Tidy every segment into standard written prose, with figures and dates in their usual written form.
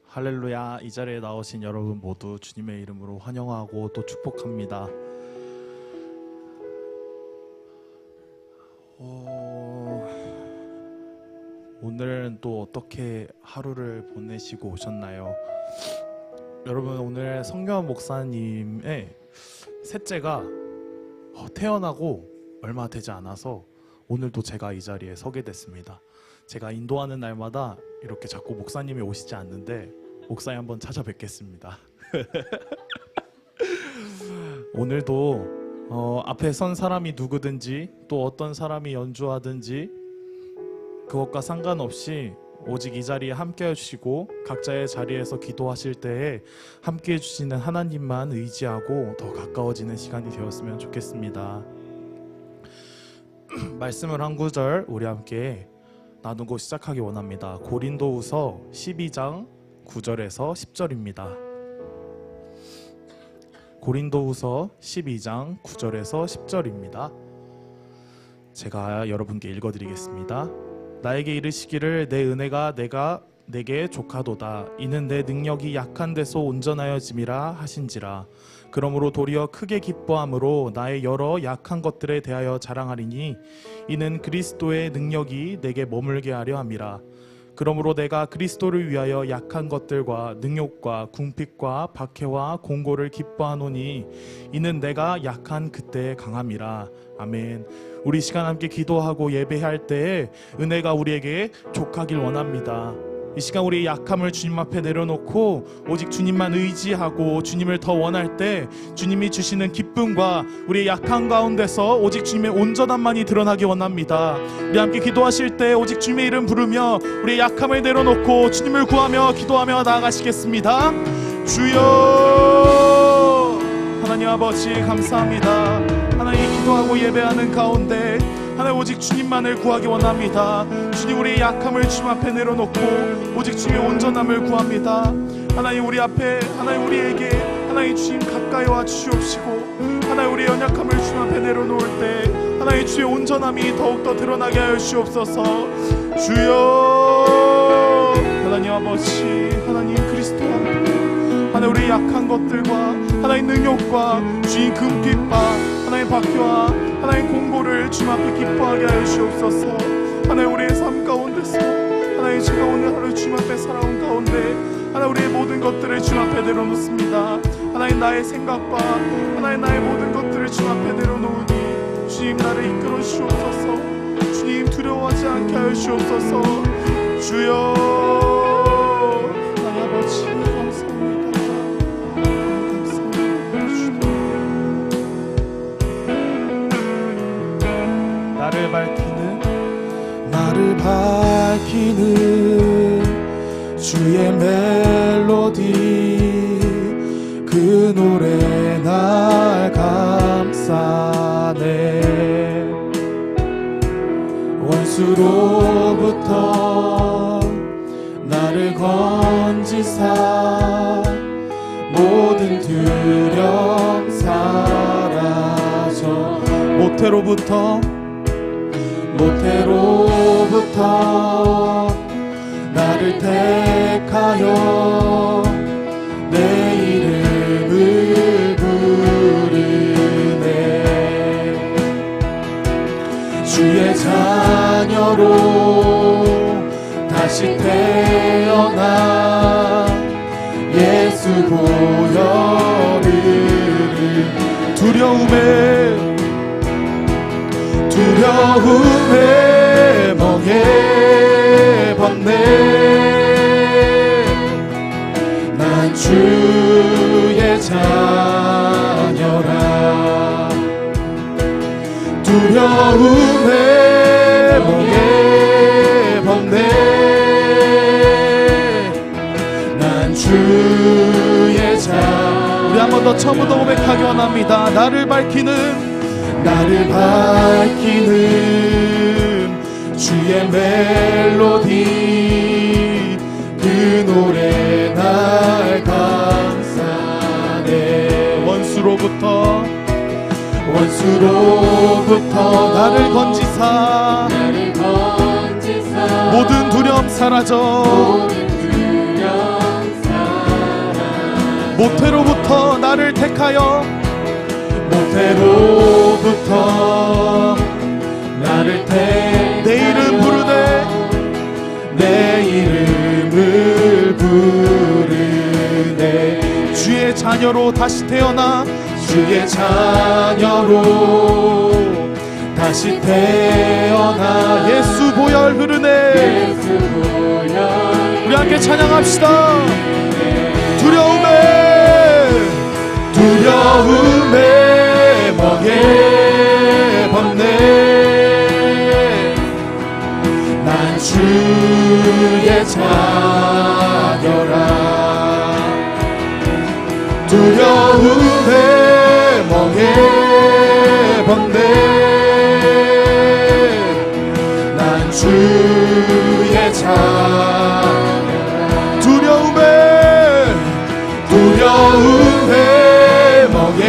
할렐루야. 이 자리에 나오신 여러분 모두 주님의 이름으로 환영하고 또 축복합니다. 오늘은 또 어떻게 하루를 보내시고 오셨나요? 여러분, 오늘 성경환 목사님의 셋째가 태어나고 얼마 되지 않아서 오늘도 제가 이 자리에 서게 됐습니다. 제가 인도하는 날마다 이렇게 자꾸 목사님이 오시지 않는데 목사님 한번 찾아뵙겠습니다. 오늘도 앞에 선 사람이 누구든지 또 어떤 사람이 연주하든지 그것과 상관없이 오직 이 자리에 함께 해주시고 각자의 자리에서 기도하실 때에 함께 해주시는 하나님만 의지하고 더 가까워지는 시간이 되었으면 좋겠습니다. 말씀을 한 구절 우리 함께 나누고 시작하기 원합니다. 고린도후서 12장 9절에서 10절입니다. 고린도후서 12장 9절에서 10절입니다. 제가 여러분께 읽어드리겠습니다. 나에게 이르시기를 내 은혜가 내게 족하도다. 이는 내 능력이 약한 데서 온전하여짐이라 하신지라. 그러므로 도리어 크게 기뻐함으로 나의 여러 약한 것들에 대하여 자랑하리니 이는 그리스도의 능력이 내게 머물게 하려 함이라. 그러므로 내가 그리스도를 위하여 약한 것들과 능욕과 궁핍과 박해와 공고를 기뻐하노니 이는 내가 약한 그때의 강함이라. 아멘. 우리 시간 함께 기도하고 예배할 때에 은혜가 우리에게 족하길 원합니다. 이 시간 우리의 약함을 주님 앞에 내려놓고 오직 주님만 의지하고 주님을 더 원할 때 주님이 주시는 기쁨과 우리의 약한 가운데서 오직 주님의 온전함만이 드러나기 원합니다. 우리 함께 기도하실 때 오직 주님의 이름 부르며 우리의 약함을 내려놓고 주님을 구하며 기도하며 나아가시겠습니다. 주여 하나님 아버지 감사합니다. 하나님 기도하고 예배하는 가운데 하나님 오직 주님만을 구하기 원합니다. 주님 우리의 약함을 주님 앞에 내려놓고 오직 주님의 온전함을 구합니다. 하나님 우리 앞에 하나님 우리에게 하나님 주님 가까이 와 주시옵시고 하나님 우리의 연약함을 주님 앞에 내려놓을 때 하나님 주의 온전함이 더욱더 드러나게 하여 주옵소서. 주여 하나님 아버지 하나님 그리스도와 하나님 우리의 약한 것들과 하나님 능욕과 주님 금빛과 하나님 박해와 하나님 공고를 주님 앞에 기뻐하게 하여 주옵소서. 하나님 우리의 삶 가운데서 하나님 제가 오늘 하루 주님 앞에 살아온 가운데 하나님 우리의 모든 것들을 주님 앞에 내려놓습니다. 하나님 나의 생각과 하나님 나의 모든 것들을 주님 앞에 내려놓으니 주님 나를 이끌어 주옵소서. 주님 두려워하지 않게 하여 주옵소서. 주여 하나님 아버지 감사합니다. 나를 밝히는 주의 멜로디 그 노래 날 감싸네. 원수로부터 나를 건지사 모든 두려움 사라져. 모태로부터 나를 택하여 내 이름을 부르네. 주의 자녀로 다시 태어나 예수 보혈을 두려움에 멍에 벗네. 난 주의 자녀라. 두려움에 멍에 벗네. 난 주의 자녀라. 우리 한 번 더 처음부터 고백하기 원합니다. 나를 밝히는 주의 멜로디 그 노래 날 감싸네. 원수로부터 나를 건지사 모든 사라져 모태로부터 나를 택하여 모태로부터 나를 택하여 내 이름 부르되 내 이름을 부르네 주의 자녀로 다시 태어나 주의 자녀로 다시 태어나 예수 보혈 흐르네 우리 함께 찬양합시다 두려움에 멍에 벗네 난 주의 자녀라 두려움에 멍에 벗네 난 주의 자녀라 두려움에 멍에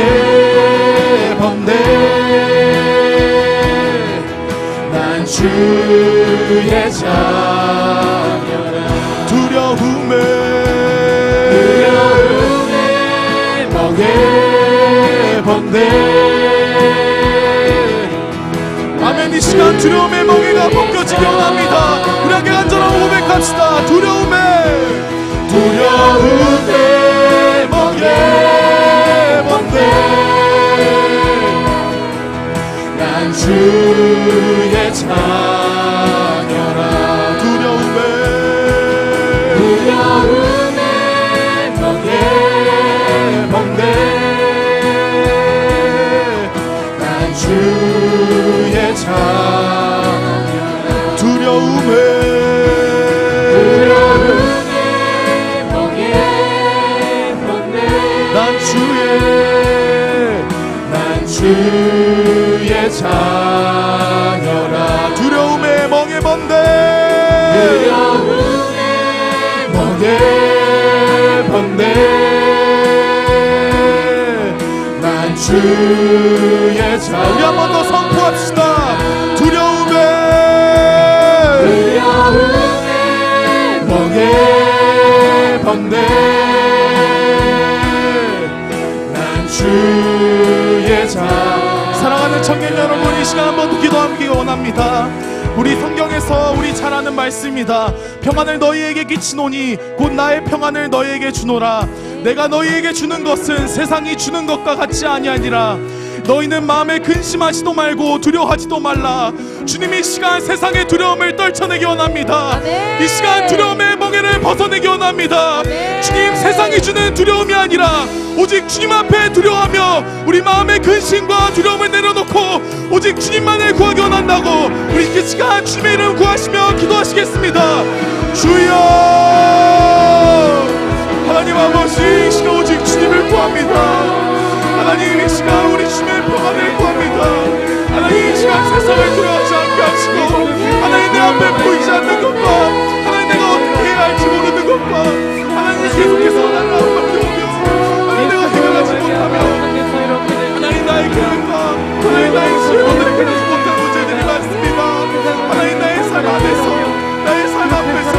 벗네 난 주의 자녀라 두려움에 멍에 벗네 아멘 이 시간 두려움의 멍에가 벗겨지기 원합니다 우리 함께 간절하고 고백합시다 두려움에 멍에 난 주의 자녀라 두려움에 멍에 벗네 난 주의 자녀라 두려움에 멍에 벗네 난 주의 자녀라 두려움에 멍에 벗네 난 주의 자녀라 우리 한 번 더 선포합시다 두려움에 멍에 벗네 난 주의 사랑하는 청년 여러분 이 시간 한 번 더 기도하기 원합니다 우리 성경에서 우리 잘 아는 말씀입니다 평안을 너희에게 끼치노니 곧 나의 평안을 너희에게 주노라 내가 너희에게 주는 것은 세상이 주는 것과 같지 아니하니라 너희는 마음에 근심하지도 말고 두려워하지도 말라 주님이 이 시간 세상의 두려움을 떨쳐내기 원합니다 이 시간 두려움의 멍에를 벗어내기 원합니다 주님 세상이 주는 두려움이 아니라 오직 주님 앞에 두려워하며 우리 마음의 근심과 두려움을 내려놓고 오직 주님만을 구하기 원한다고 우리 이 시간 주님의 이름 구하시며 기도하시겠습니다 주여 하나님 아버지 이 시간 오직 주님을 구합니다 하나님 이 시간 우리 주님의 평안을 구합니다 하나님 이 시간 세상을 두려워하지 않게 하시고 하나님 내 앞에 보이지 않는 것과 하나님 내가 어떻게 해야 할지 모르는 것과 하나님 계속해서 나를 앞밖에 오며 하나님 내가 해결하지 못하며 하나님 나의 계획과 하나님 나의 실험을 해결하지 못한 문제들이 많습니다 하나님 나의 삶 안에서 나의 삶 앞에서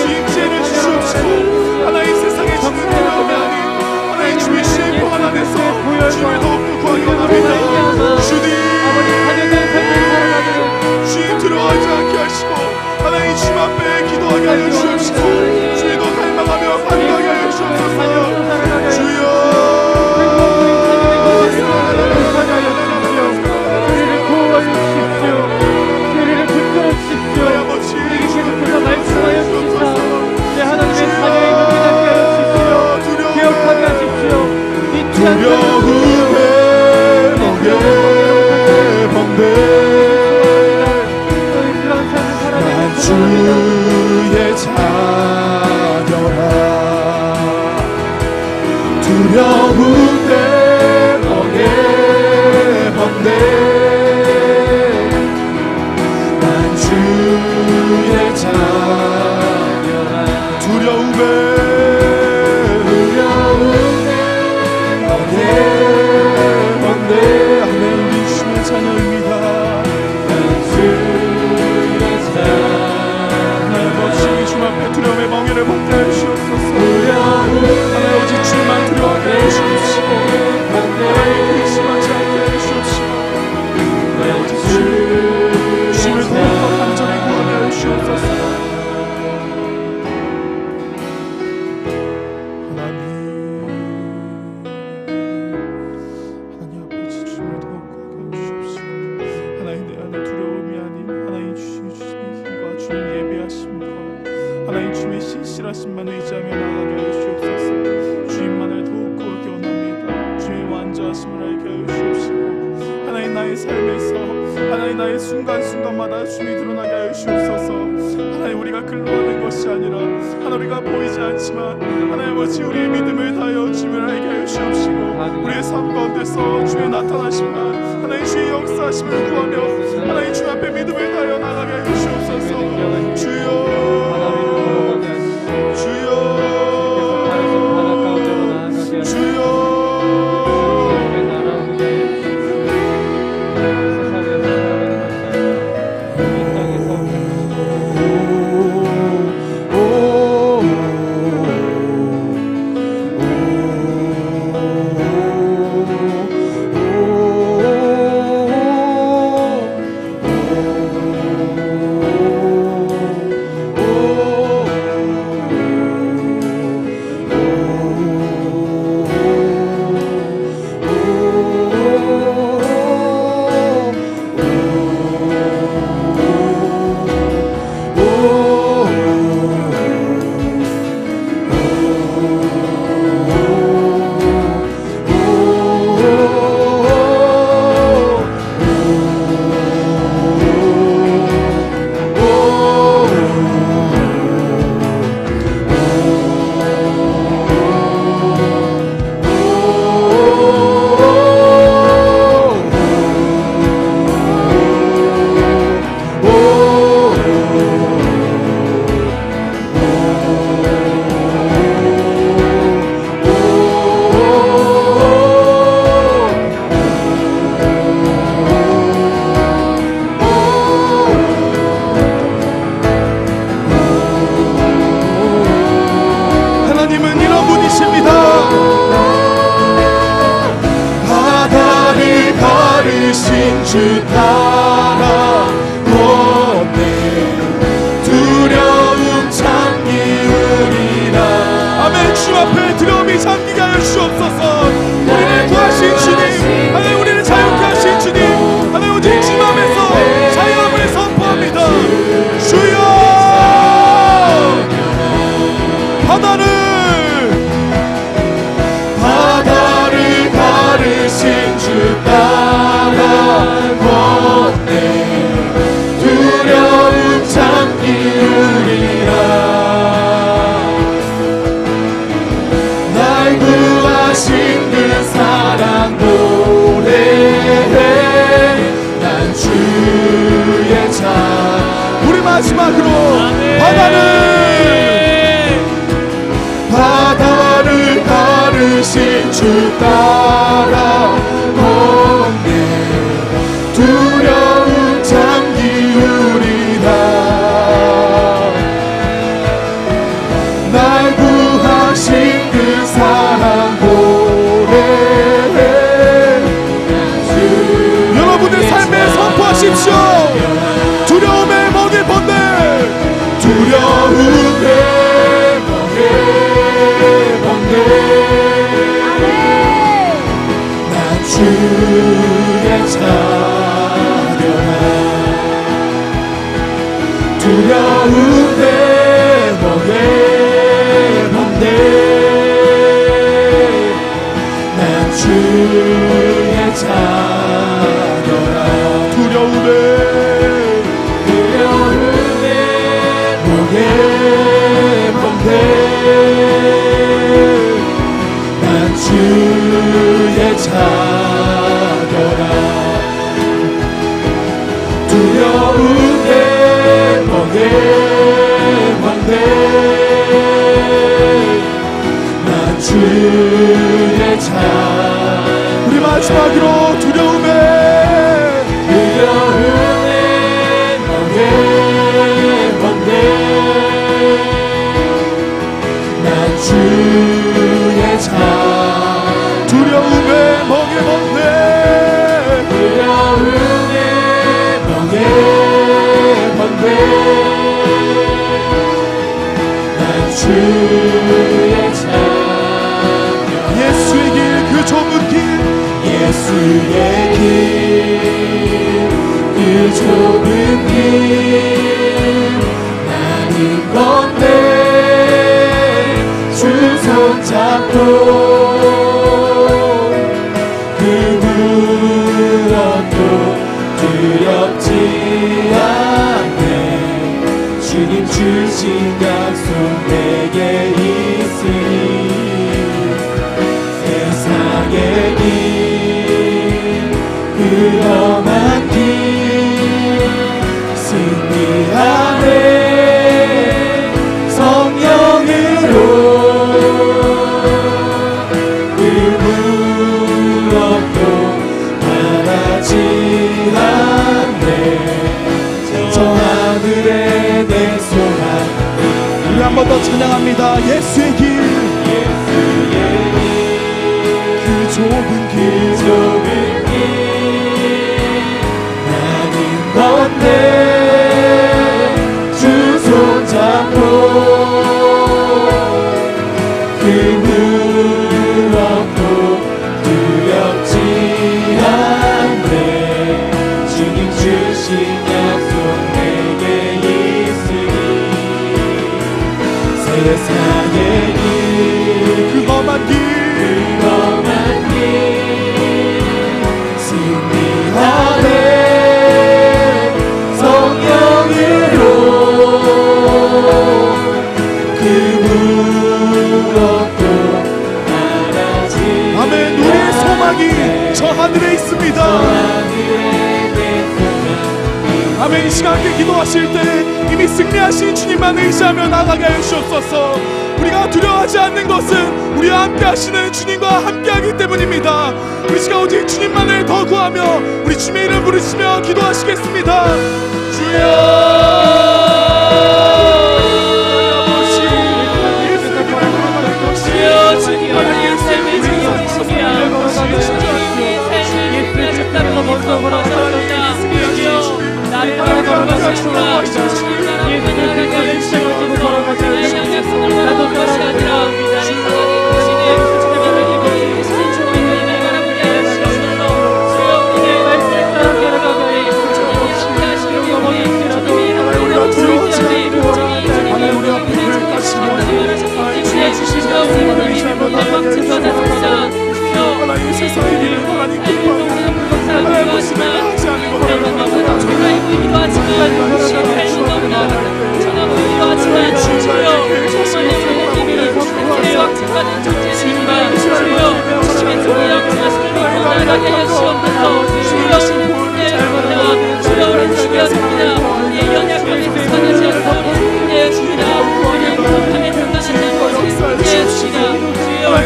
주님 지혜를 주시옵시고 하나님 세상에 주는 두려움이 아닌 하나님 주의 시의 평안 안에서 주님을 더욱더 구하기 원합니다 주님 두려워하지 않게 하시고 하나님 주님 앞에 기도하게 하여 주옵시고 주님도 갈망하며 반응하게 하여 주옵소서 주여 우리를 구원하십시오 우리를 붙들어주십시오 우리에게 계속해서 말씀하여 주시사 내 하나님의 자녀의 눈을 닫게 하여 주십시오 기억하게 하십시오 잊지 않게 주의 자녀라 두려움에 멍에 벗네 난 주의 자녀라 두려움에 멍에 벗네 아멘 우리 주의 자녀입니다 난 주의 자녀라 은혜를 받게 하여 주옵소서. 하나님 오직 주님만 두려워하게 하여 주옵시고 하나님 의심하지 않게 하여 주옵시고 하나님 오직 주님을 더욱더 간절히 구하게 하여 주옵소서. 하나님 아버지 주님을 더욱 구하게 하여 주옵시고 하나님 내 안에 두려움이 아닌 하나님 주시는 힘과 주님 예배하심과 하나님 주님의 신실하심만 의지하며 나아가게 하여 주옵소서. 주님만을 더욱 구하기 원합니다. 주님의 완전하심을 알게 하여 주옵시고 하나님 나의 삶에서 하나님 나의 순간순간마다 주님이 드러나게 하여 주옵소서. 하나님 우리가 글로하는 것이 아니라 하나님 우리가 보이지 않지만 하나님 아버지 우리의 믿음을 다하여 주님을 알게 하여 주옵시고 우리의 삶 가운데서 주의 나타나심과 하나님 주의 역사하심을 구하며 하나님 주 앞에 믿음을 다하여 나가게 하여 주옵소서. 주여 주여 주여 주 따라 걷네 두려움 잠기우리라. 아멘. 주 앞에 두려움이 잠기게 하여 주옵소서. 우리를 구하신 주님 하나님 우리를 자유케 하신 주님 하나님 오직 주 앞에서 자유함을 선포합니다. 주여 바다를 가르신 주 따라 두려움 잠기우리라. 날 구하신 그 사랑 노래해 난 주의 자. 우리 마지막으로 바다를 가르신 주 따라 걷네 두려움 잠기우리라. 날 구하신 그 사랑 노래해. 여러분의 삶에 선포하십시오. 두려움에 먹일 번들 두려움에 먹일 번들 난 주의 자녀라. 두려움에 먹일 번들 난 주의 자녀라. 두려움에 먹일 번들 난 주의 자녀라. 두려움에 먹일 번들 난 주의 자. 우리 마지막으로 두려움에 먹일 번들 두려움의 멍에 번뇌 난 주의 찬양 예수의 길 그 좁은 길 예수의 길 그 좁은 길 나는 건데 주 손잡고 그 무엇도 두렵지 않네 주님 주신 약속 내게 있으니 세상의 길 그 험한 길 승리하네 성령으로 그 무엇도 바라지 않네 저 하늘에 내 소망 우리 한 번 더 찬양합니다. 예수의 길 그 좁은 길 좁은 길 나는 건데 주 손잡고 그 무엇도 두렵지 않네 주님 주신 약속 내게 있으니 세상의 길 그 험한 길 험한 길 승리하네 성령으로 그 무엇도 바라지 아멘. 우리의 소망이 저 하늘에 있습니다. 아멘. 이 시간 함께 기도하실 때 이미 승리하신 주님만 의지하며 나아가게 하여 주옵소서. 우리가 두려워하지 않는 것은 우리와 함께 하시는 주님과 함께 하기 때문입니다. 우리 시간 오직 주님만을 더 구하며 우리 주님의 이름 부르시며 기도하시겠습니다. 주여 주님 우리의 삶을 지켜주시며 주님의 삶을 위하셨다고 감사합니다. 주여 나를 걸어가시니까 주님 나라를 나가게 주시옵소서. 나의 약속을 바라보는 것이 아니라 나의 사랑이 크시니 주님을 입어 계시는 주님의 힘을 바라보게 하여 주옵소서. 주여 우리의 말씀을 따라가게 주님이 함께 하시기 때문에 주님의 이름으로 부르짖으니 주님이 우리 앞에 주의 주시며 우리의 믿음으로 대박진 받았습니다. 주여 세상의 길을 하나님 불가사하지만 전화 보이기도 하지만 실패는 너무나 전화 보이기도 하지만 주여 정말 주님이 대박진받은 존재입니다. 주여 주님의 종이여 그것을 나가게 하시옵소서. 주여 신분의 주여 우리 주였습니다. 우리의 연약함에 등반하지 않고 우리의 주이다 우리의 부족함에 등반하지 않고 우리의 주이다 주여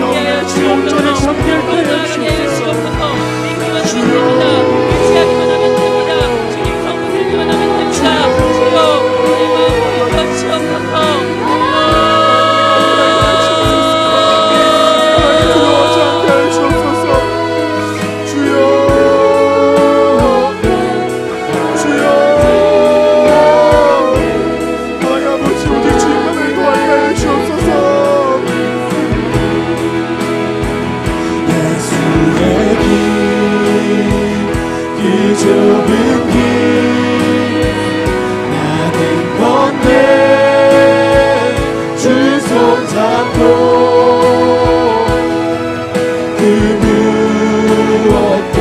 우리의 주옵소서. 나가게 하시옵소서. 믿기만 하면 됩니다. 의지하기만 하면 됩니다. 주님 성부 들기만 하면 됩니다. 주여 우리의 마음을 이끌어주시옵소서. 두려워하지 않게 하여 주옵소서. 주여 하나님 아버지 우리 주님만을 도와게 하여 주옵소서. 예수의 길, 그 좁은 길, 나는 건데 주 손잡고 그 무엇도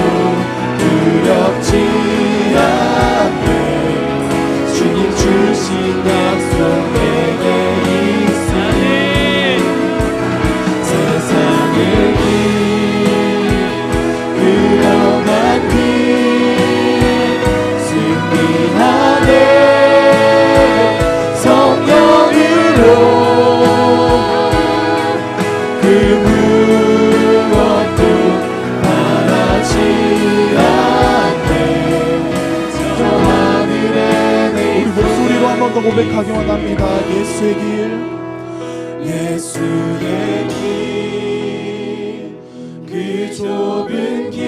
두렵지 않네 주님 주신 약속 내게 있으니 세상의 길 험한 길 승리하네 성령으로 그 무엇도 바라지 않네 저 하늘에 내 목소리로 한 번 더 고백하기 원합니다. 예수의 길 예수의 길 그 좁은 길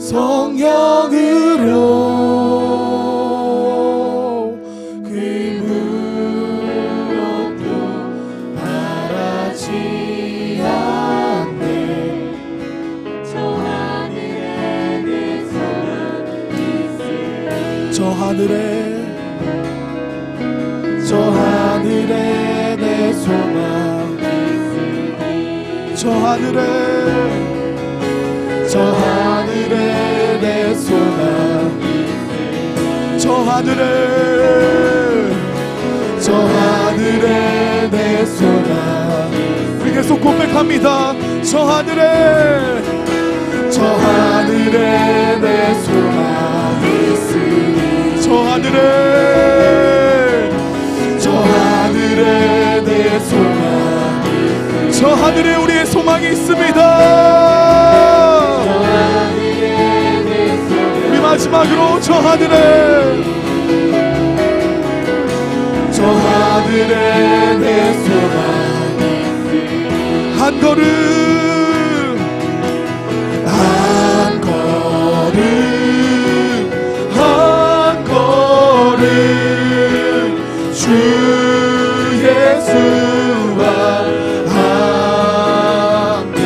성령으로 그 무엇도 바라지 않네. 저 하늘에 내 소망 저 하늘에 내 소망 저 하늘에 내 소망 우리 계속 고백합니다. 저 하늘에 내 소망 있으니 저 하늘에 내 소망 저 하늘에 우리의 소망이 있습니다. 우리 마지막으로 저 하늘에 내 소망 한 걸음 주 예수와 함께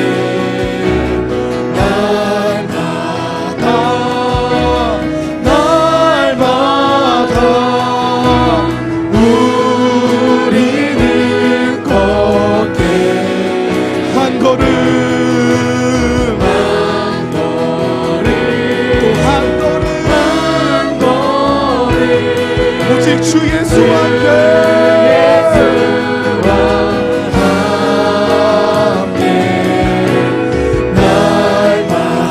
날마다 우리는 걷게 한 걸음 오직 주 예수와 함께 날마다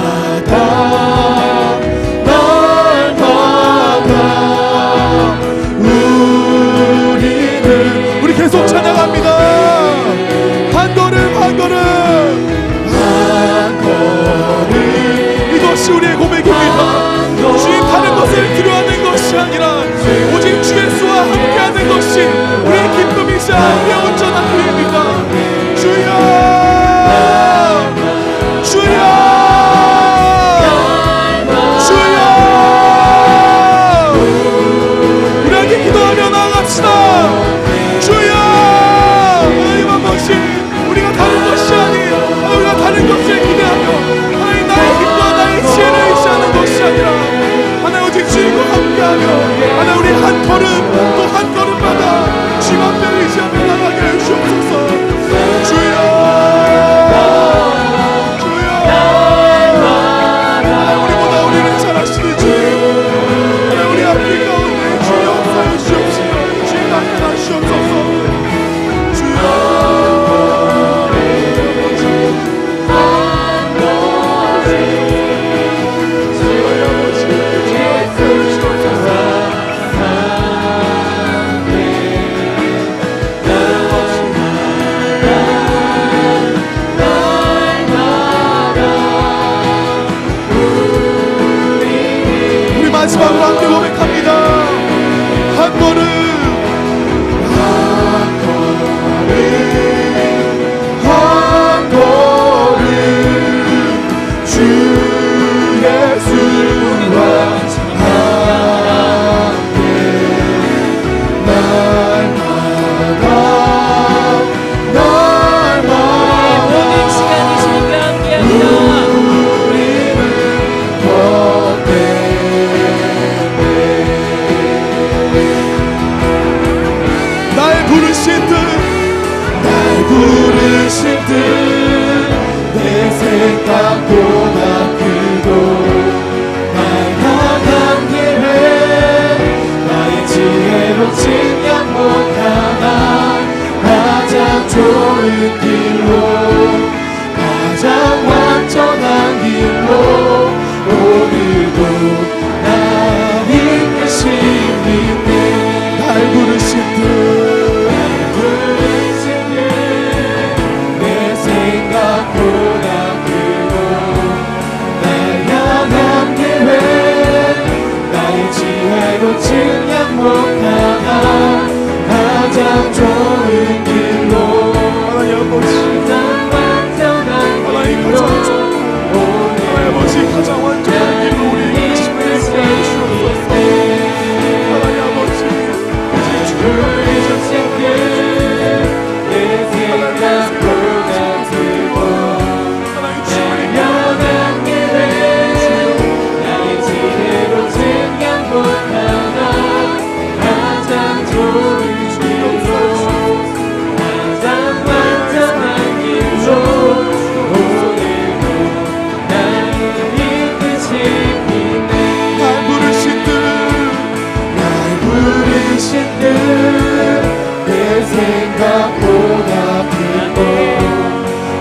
생각보다 크고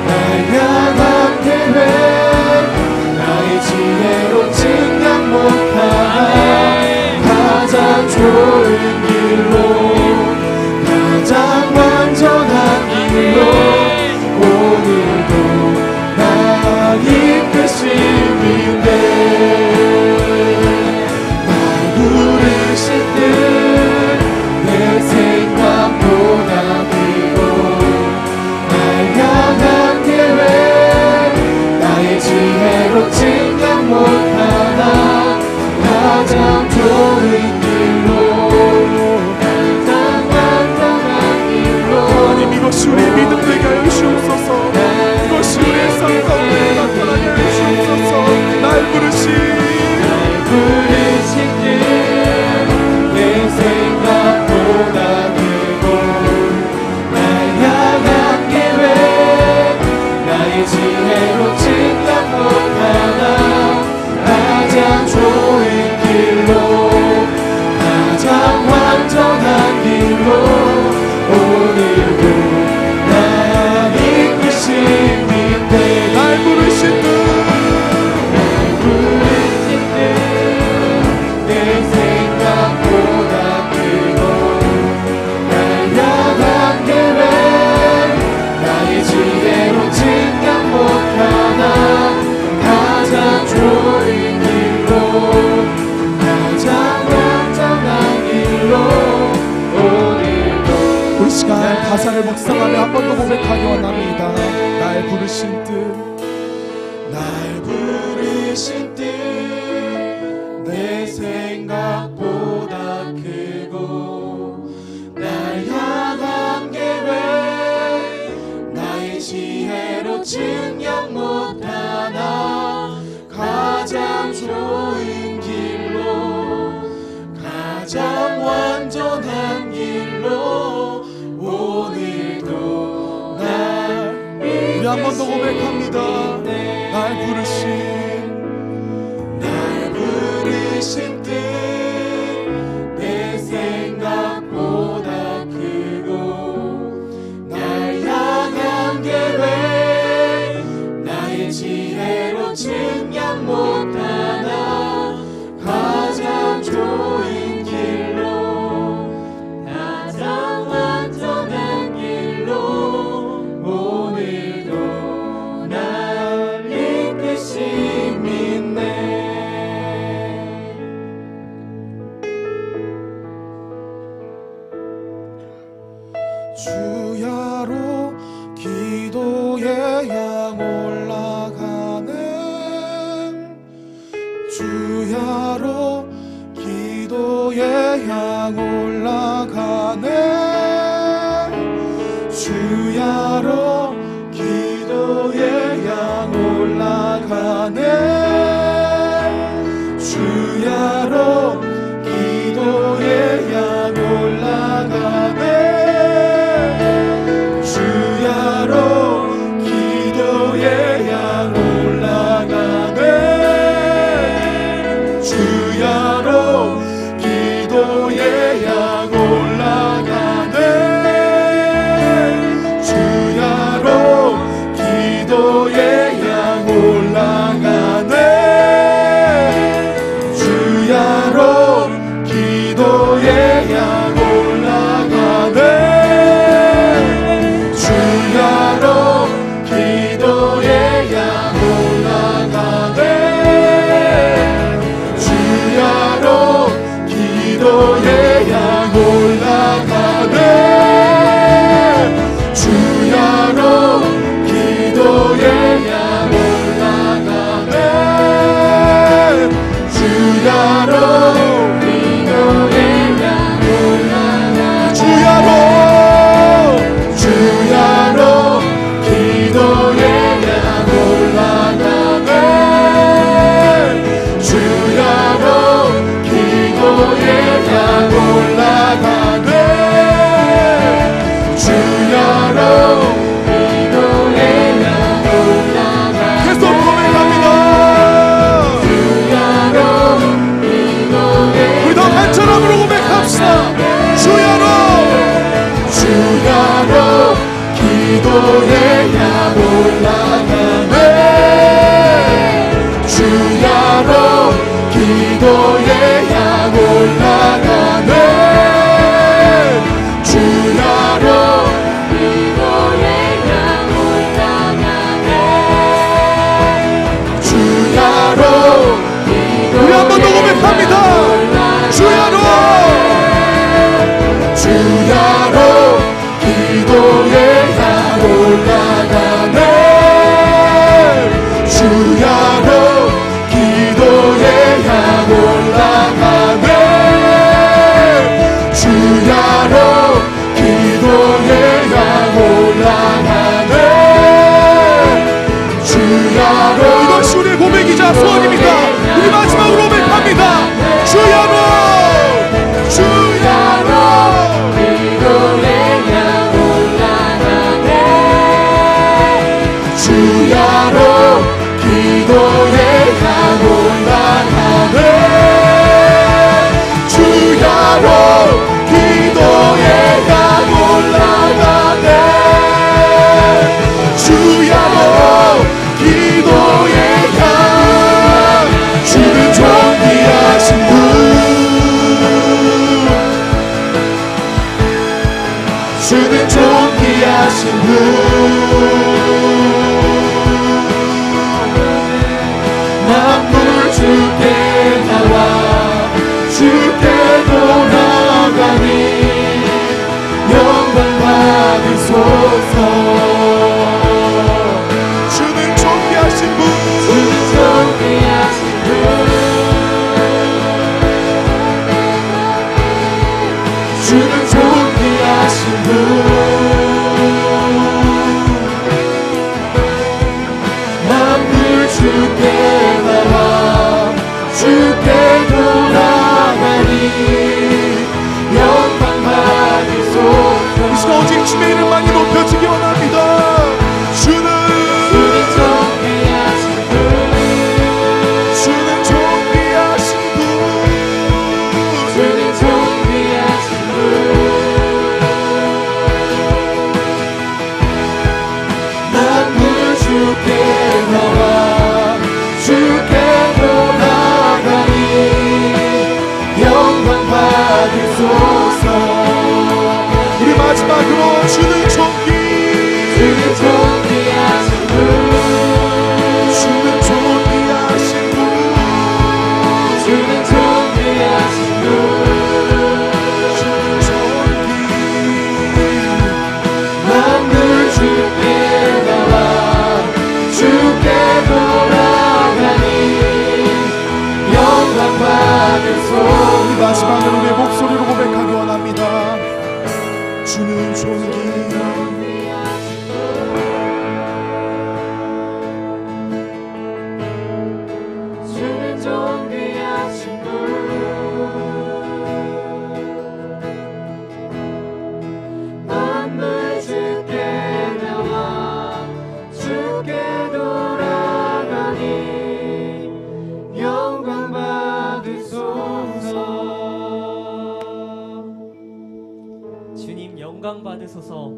날 향한 계획 나의 지혜로 증량 못하나 가장 좋은 길로 가장 완전한 길로 오늘도 날 이끄심인데 날 부르실 듯 내 생각보다 크고 날 향한 계획 나의 지혜로 증량 못하나 가장 좋은 길로 가장 완전한 길로 하나님 이것이 우리의 믿음 되게 하여 주옵소서 이것이 우리의 삶 가운데 나타나게 하여 주옵소서 날 부르신 내 생각보다 크고 날 향한 계획 나의 지혜로 증량 못하나 가장 좋은 길로 가장 완전한 길로 오늘도 날 이끄심인데 날 부르신 듯 내 생각보다 크고 날 향한 계획 나의 지혜로 증량 못하나 가장 좋은 길로 가장 완전한 길로 오늘도 우리 시간 가사를 묵상하며 한 번 더 고백하기 원합니다. 날 부르신 뜻 날 부르신 뜻 내 생각보다 크고 날 향한 계획 나의 지혜로 증량 못하나 가장 좋은 길로 가장 완전한 길로 오늘도 날 우리 한 번 더 고백합니다. 날 부르신 뜻 내 생각보다 크고 날 향한 계획 나의 지혜로 증량 못하나 가장 좋은 길로 가장 완전한 길로 오늘도 날 이끄심 있네. 주야로 기도의 향 올라가네 주야로 기도의 향 올라가네 주야로 기도의 향 올라가네 주야로 기도의 향 올라가네 주야로 기도의 향 올라가네 주야로 기도의 향 올라가네 주야로 기도의 향 올라가네 주는 존귀하신 분, 주는 존귀하신 분, 만물 주께 나와 주께 돌아가니 영광 받으소서. 이 시간 오직 주의 이름만이 높여지기 원합니다. 주는 존귀하신 분, 주는 존귀하신 분, 주는 존귀하신 만물 주께 나와 주께 돌아가니 영광 받으소서. 우리 마지막으로 주는 존귀하신 분, 주는 존귀하신 분, 주는 존귀하신 분, 주는 존귀 만물 주께 나와 주께 돌아가니 영광 받으소서. 우리 마지막으로 우리의 목소리로 고백하기 원합니다. 주는 존귀 주는 존귀하신 분, 만물 주께 나와 주께 돌아가니 영광 받으소서. 주님 영광 받으소서.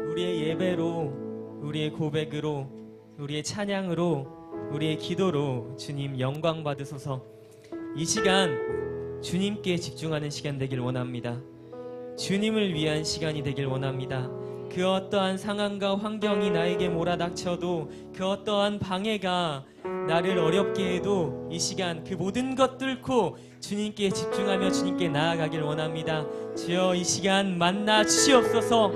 우리의 예배로, 우리의 고백으로, 우리의 찬양으로, 우리의 기도로 주님 영광 받으소서. 이 시간 주님께 집중하는 시간 되길 원합니다. 주님을 위한 시간이 되길 원합니다. 그 어떠한 상황과 환경이 나에게 몰아닥쳐도, 그 어떠한 방해가 나를 어렵게 해도 이 시간 그 모든 것 뚫고 주님께 집중하며 주님께 나아가길 원합니다. 주여 이 시간 만나 주시옵소서.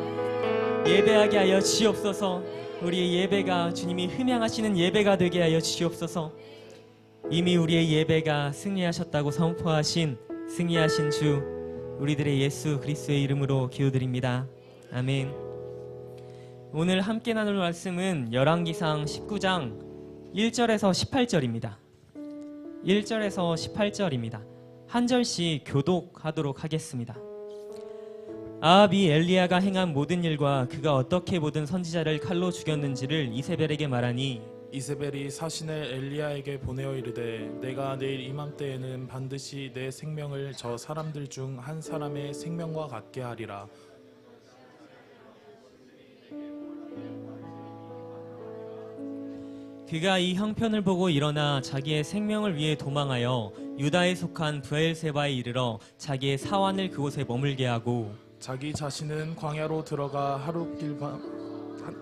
예배하게 하여 주시옵소서. 우리의 예배가 주님이 흠양하시는 예배가 되게 하여 주시옵소서. 이미 우리의 예배가 승리하셨다고 선포하신 승리하신 주 우리들의 예수 그리스도의 이름으로 기도드립니다. 아멘. 오늘 함께 나눌 말씀은 열왕기상 19장 1절에서 18절입니다. 1절에서 18절입니다. 한 절씩 교독하도록 하겠습니다. 아합이 엘리야가 행한 모든 일과 그가 어떻게 모든 선지자를 칼로 죽였는지를 이세벨에게 말하니 이세벨이 사신을 엘리야에게 보내어 이르되 내가 내일 이맘때에는 반드시 내 생명을 저 사람들 중 한 사람의 생명과 같게 하리라. 그가 이 형편을 보고 일어나 자기의 생명을 위해 도망하여 유다에 속한 브엘세바에 이르러 자기의 사환을 그곳에 머물게 하고 자기 자신은 광야로 들어가 하룻길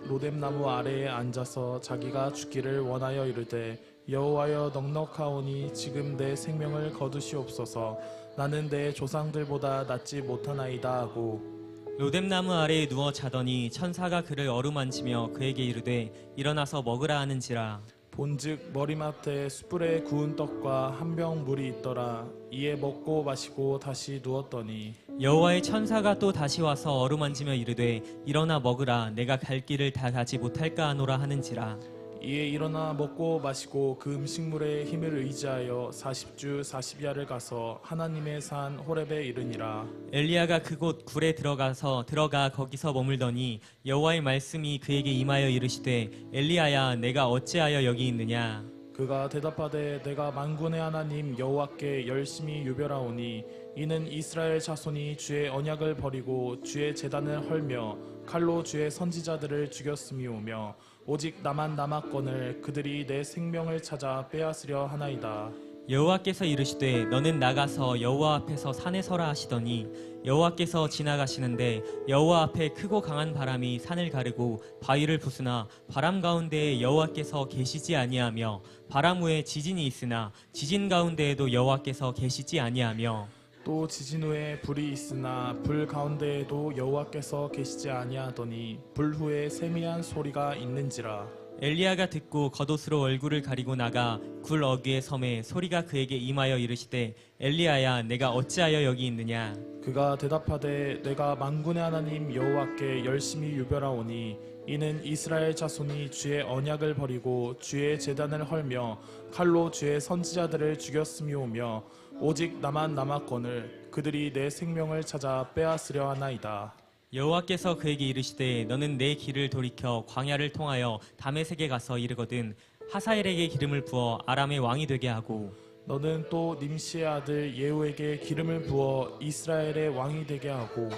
로뎀나무 아래에 앉아서 자기가 죽기를 원하여 이르되 여호와여 넉넉하오니 지금 내 생명을 거두시옵소서. 나는 내 조상들보다 낫지 못하나이다 하고 로뎀나무 아래에 누워 자더니 천사가 그를 어루만지며 그에게 이르되 일어나서 먹으라 하는지라. 본즉 머리맡에 숯불에 구운 떡과 한 병 물이 있더라. 이에 먹고 마시고 다시 누웠더니 여호와의 천사가 또 다시 와서 어루만지며 이르되 일어나 먹으라. 내가 갈 길을 다 가지 못할까 하노라 하는지라. 이에 일어나 먹고 마시고 그 음식물의 힘을 의지하여 40주 40야를 가서 하나님의 산 호렙에 이르니라. 엘리야가 그곳 굴에 들어가 거기서 머물더니 여호와의 말씀이 그에게 임하여 이르시되 엘리야야 내가 어찌하여 여기 있느냐. 그가 대답하되 내가 만군의 하나님 여호와께 열심히 유별하오니 이는 이스라엘 자손이 주의 언약을 버리고 주의 제단을 헐며 칼로 주의 선지자들을 죽였음이오며 오직 나만 남았거늘 그들이 내 생명을 찾아 빼앗으려 하나이다. 여호와께서 이르시되 너는 나가서 여호와 앞에서 산에 서라 하시더니 여호와께서 지나가시는데 여호와 앞에 크고 강한 바람이 산을 가르고 바위를 부수나 바람 가운데에 여호와께서 계시지 아니하며 바람 후에 지진이 있으나 지진 가운데에도 여호와께서 계시지 아니하며 또 지진 후에 불이 있으나 불 가운데에도 여호와께서 계시지 아니하더니 불 후에 세미한 소리가 있는지라. 엘리야가 듣고 겉옷으로 얼굴을 가리고 나가 굴 어귀에 섬에 소리가 그에게 임하여 이르시되 엘리야야 내가 어찌하여 여기 있느냐. 그가 대답하되 내가 만군의 하나님 여호와께 열심히 유별하오니 이는 이스라엘 자손이 주의 언약을 버리고 주의 제단을 헐며 칼로 주의 선지자들을 죽였음이오며 오직 나만 남았거늘 그들이 내 생명을 찾아 빼앗으려 하나이다. 여호와께서 그에게 이르시되 너는 내 길을 돌이켜 광야를 통하여 다메섹에 가서 이르거든 하사엘에게 기름을 부어 아람의 왕이 되게 하고 너는 또 님시의 아들 예후에게 기름을 부어 이스라엘의 왕이 되게 하고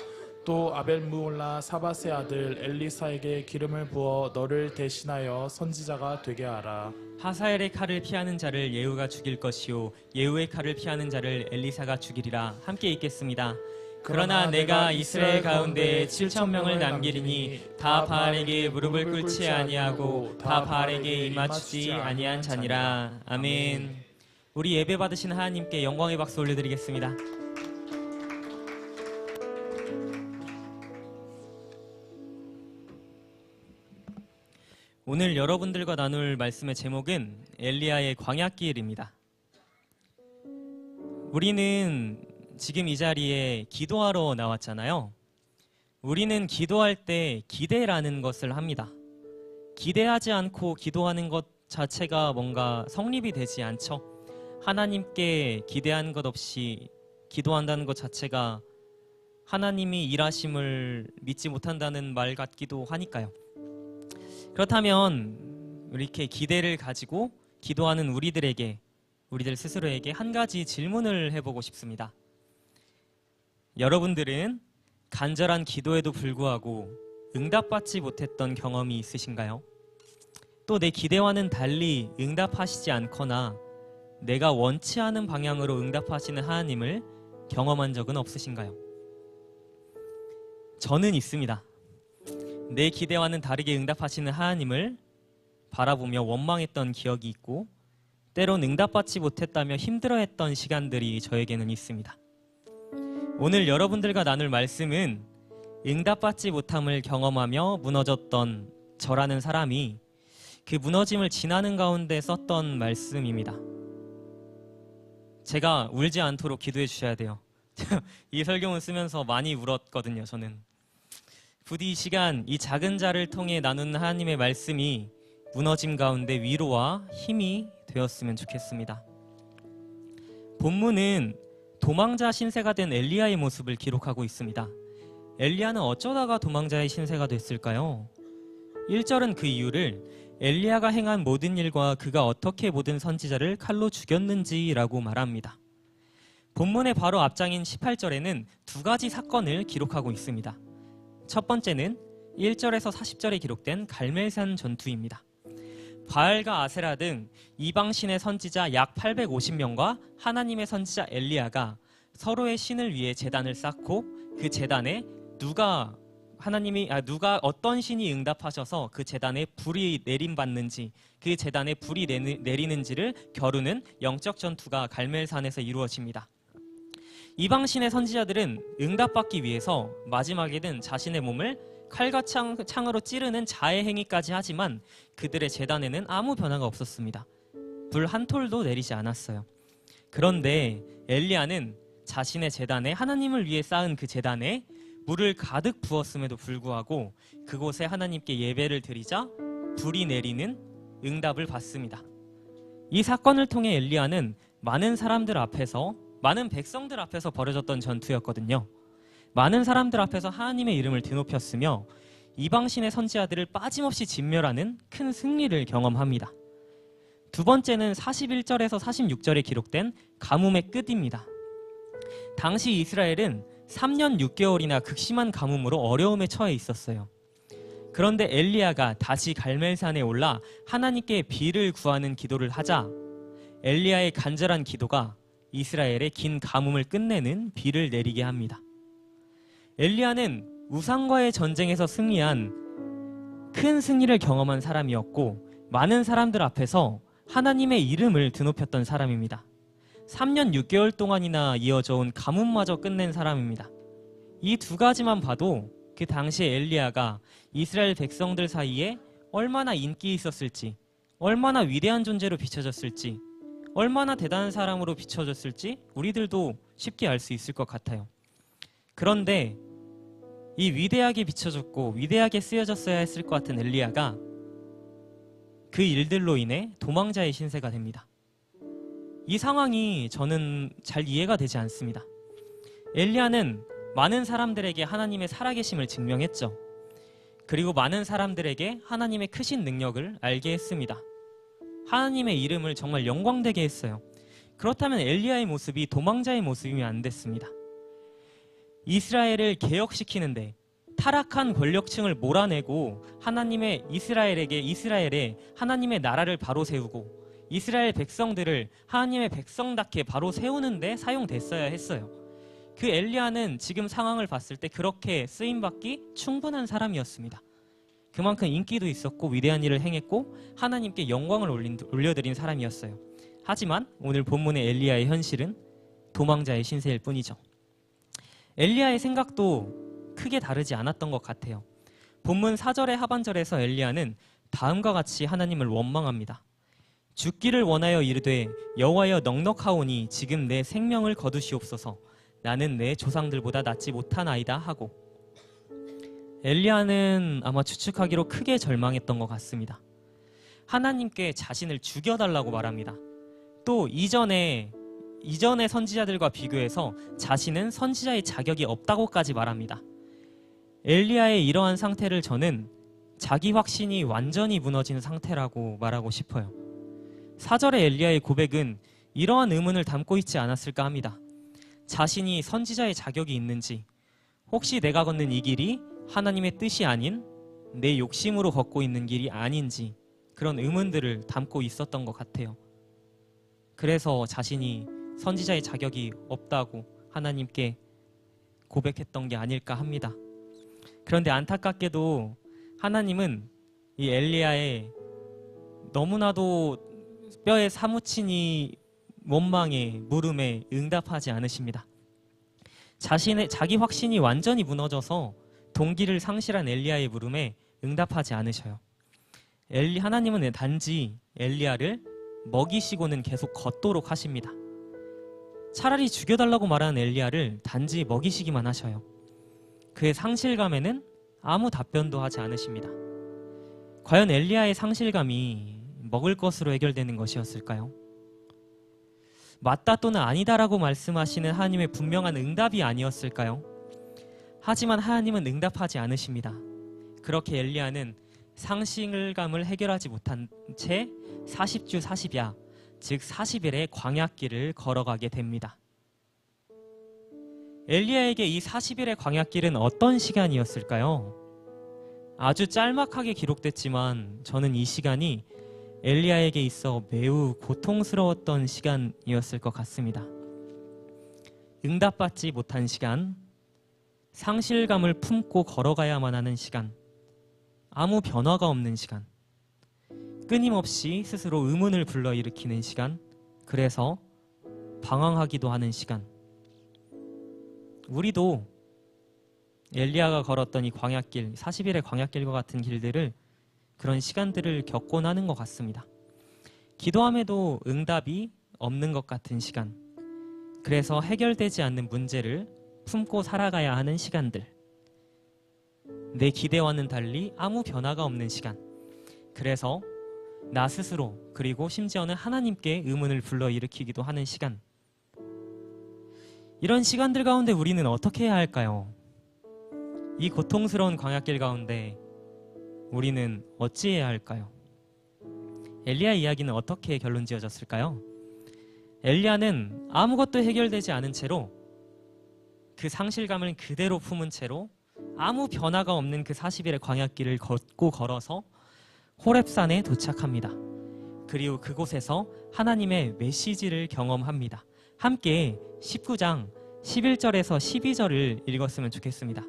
또 아벨무올라 사밧의 아들 엘리사에게 기름을 부어 너를 대신하여 선지자가 되게 하라. 하사엘의 칼을 피하는 자를 예후가 죽일 것이요 예후의 칼을 피하는 자를 엘리사가 죽이리라. 함께 읽겠습니다. 그러나 내가 이스라엘 가운데 7,000명을 남기리니 다 바알에게 무릎을 꿇지 아니하고 다 바알에게 입맞추지 아니한 자니라. 아멘. 우리 예배 받으신 하나님께 영광의 박수 올려드리겠습니다. 오늘 여러분들과 나눌 말씀의 제목은 엘리야의 광야길입니다. 우리는 지금 이 자리에 기도하러 나왔잖아요. 우리는 기도할 때 기대라는 것을 합니다. 기대하지 않고 기도하는 것 자체가 뭔가 성립이 되지 않죠. 하나님께 기대한 것 없이 기도한다는 것 자체가 하나님이 일하심을 믿지 못한다는 말 같기도 하니까요. 그렇다면 이렇게 기대를 가지고 기도하는 우리들 스스로에게 한 가지 질문을 해보고 싶습니다. 여러분들은 간절한 기도에도 불구하고 응답받지 못했던 경험이 있으신가요? 또 내 기대와는 달리 응답하시지 않거나 내가 원치 않은 방향으로 응답하시는 하나님을 경험한 적은 없으신가요? 저는 있습니다. 내 기대와는 다르게 응답하시는 하나님을 바라보며 원망했던 기억이 있고 때론 응답받지 못했다며 힘들어했던 시간들이 저에게는 있습니다. 오늘 여러분들과 나눌 말씀은 응답받지 못함을 경험하며 무너졌던 저라는 사람이 그 무너짐을 지나는 가운데 썼던 말씀입니다. 제가 울지 않도록 기도해 주셔야 돼요. 이 설교문 쓰면서 많이 울었거든요. 저는 부디 이 시간 이 작은 자를 통해 나누는 하나님의 말씀이 무너짐 가운데 위로와 힘이 되었으면 좋겠습니다. 본문은 도망자 신세가 된 엘리야의 모습을 기록하고 있습니다. 엘리야는 어쩌다가 도망자의 신세가 됐을까요? 1절은 그 이유를 엘리야가 행한 모든 일과 그가 어떻게 모든 선지자를 칼로 죽였는지라고 말합니다. 본문의 바로 앞장인 18절에는 두 가지 사건을 기록하고 있습니다. 첫 번째는 1절에서 40절에 기록된 갈멜산 전투입니다. 바알과 아세라 등 이방신의 선지자 약 850명과 하나님의 선지자 엘리야가 서로의 신을 위해 제단을 쌓고 그 제단에 누가 어떤 신이 응답하셔서 그 제단에 불이 내림받는지 그 제단에 불이 내리는지를 겨루는 영적 전투가 갈멜산에서 이루어집니다. 이방신의 선지자들은 응답받기 위해서 마지막에는 자신의 몸을 칼과 창으로 찌르는 자해 행위까지 하지만 그들의 제단에는 아무 변화가 없었습니다. 불 한 톨도 내리지 않았어요. 그런데 엘리야는 자신의 제단에 하나님을 위해 쌓은 그 제단에 물을 가득 부었음에도 불구하고 그곳에 하나님께 예배를 드리자 불이 내리는 응답을 받습니다. 이 사건을 통해 엘리야는 많은 백성들 앞에서 벌어졌던 전투였거든요. 많은 사람들 앞에서 하나님의 이름을 드높였으며 이방신의 선지자들을 빠짐없이 진멸하는 큰 승리를 경험합니다. 두 번째는 41절에서 46절에 기록된 가뭄의 끝입니다. 당시 이스라엘은 3년 6개월이나 극심한 가뭄으로 어려움에 처해 있었어요. 그런데 엘리야가 다시 갈멜산에 올라 하나님께 비를 구하는 기도를 하자 엘리야의 간절한 기도가 이스라엘의 긴 가뭄을 끝내는 비를 내리게 합니다. 엘리야는 우상과의 전쟁에서 승리한 큰 승리를 경험한 사람이었고 많은 사람들 앞에서 하나님의 이름을 드높였던 사람입니다. 3년 6개월 동안이나 이어져 온 가뭄마저 끝낸 사람입니다. 이 두 가지만 봐도 그 당시에 엘리야가 이스라엘 백성들 사이에 얼마나 인기 있었을지, 얼마나 위대한 존재로 비춰졌을지, 얼마나 대단한 사람으로 비춰졌을지 우리들도 쉽게 알 수 있을 것 같아요. 그런데 이 위대하게 비춰졌고 위대하게 쓰여졌어야 했을 것 같은 엘리야가 그 일들로 인해 도망자의 신세가 됩니다. 이 상황이 저는 잘 이해가 되지 않습니다. 엘리야는 많은 사람들에게 하나님의 살아계심을 증명했죠. 그리고 많은 사람들에게 하나님의 크신 능력을 알게 했습니다. 하나님의 이름을 정말 영광되게 했어요. 그렇다면 엘리야의 모습이 도망자의 모습이면 안 됐습니다. 이스라엘을 개혁시키는데 타락한 권력층을 몰아내고 이스라엘에 하나님의 나라를 바로 세우고 이스라엘 백성들을 하나님의 백성답게 바로 세우는데 사용됐어야 했어요. 그 엘리야는 지금 상황을 봤을 때 그렇게 쓰임받기 충분한 사람이었습니다. 그만큼 인기도 있었고 위대한 일을 행했고 하나님께 영광을 올려드린 사람이었어요. 하지만 오늘 본문의 엘리야의 현실은 도망자의 신세일 뿐이죠. 엘리야의 생각도 크게 다르지 않았던 것 같아요. 본문 4절의 하반절에서 엘리야는 다음과 같이 하나님을 원망합니다. 죽기를 원하여 이르되 여호와여 넉넉하오니 지금 내 생명을 거두시옵소서. 나는 내 조상들보다 낫지 못하나이다 하고, 엘리야는 아마 추측하기로 크게 절망했던 것 같습니다. 하나님께 자신을 죽여달라고 말합니다. 또 이전의 선지자들과 비교해서 자신은 선지자의 자격이 없다고까지 말합니다. 엘리야의 이러한 상태를 저는 자기 확신이 완전히 무너진 상태라고 말하고 싶어요. 4절의 엘리야의 고백은 이러한 의문을 담고 있지 않았을까 합니다. 자신이 선지자의 자격이 있는지, 혹시 내가 걷는 이 길이 하나님의 뜻이 아닌 내 욕심으로 걷고 있는 길이 아닌지, 그런 의문들을 담고 있었던 것 같아요. 그래서 자신이 선지자의 자격이 없다고 하나님께 고백했던 게 아닐까 합니다. 그런데 안타깝게도 하나님은 이 엘리야의 너무나도 뼈에 사무친 원망에 물음에 응답하지 않으십니다. 자기 확신이 완전히 무너져서 동기를 상실한 엘리야의 물음에 응답하지 않으셔요. 하나님은 단지 엘리야를 먹이시고는 계속 걷도록 하십니다. 차라리 죽여달라고 말하는 엘리야를 단지 먹이시기만 하셔요. 그의 상실감에는 아무 답변도 하지 않으십니다. 과연 엘리야의 상실감이 먹을 것으로 해결되는 것이었을까요? 맞다 또는 아니다라고 말씀하시는 하나님의 분명한 응답이 아니었을까요? 하지만 하나님은 응답하지 않으십니다. 그렇게 엘리야는 상실감을 해결하지 못한 채 40주 40야, 즉 40일의 광야길을 걸어가게 됩니다. 엘리야에게 이 40일의 광야길은 어떤 시간이었을까요? 아주 짤막하게 기록됐지만 저는 이 시간이 엘리야에게 있어 매우 고통스러웠던 시간이었을 것 같습니다. 응답받지 못한 시간, 상실감을 품고 걸어가야만 하는 시간, 아무 변화가 없는 시간, 끊임없이 스스로 의문을 불러일으키는 시간, 그래서 방황하기도 하는 시간. 우리도 엘리야가 걸었던 이 광야길, 40일의 광야길과 같은 길들을, 그런 시간들을 겪곤 하는 것 같습니다. 기도함에도 응답이 없는 것 같은 시간, 그래서 해결되지 않는 문제를 품고 살아가야 하는 시간들, 내 기대와는 달리 아무 변화가 없는 시간, 그래서 나 스스로 그리고 심지어는 하나님께 의문을 불러일으키기도 하는 시간. 이런 시간들 가운데 우리는 어떻게 해야 할까요? 이 고통스러운 광야길 가운데 우리는 어찌해야 할까요? 엘리야 이야기는 어떻게 결론 지어졌을까요? 엘리야는 아무것도 해결되지 않은 채로 그 상실감을 그대로 품은 채로 아무 변화가 없는 그 40일의 광야길을 걷고 걸어서 호렙산에 도착합니다. 그리고 그곳에서 하나님의 메시지를 경험합니다. 함께 19장 11절에서 12절을 읽었으면 좋겠습니다.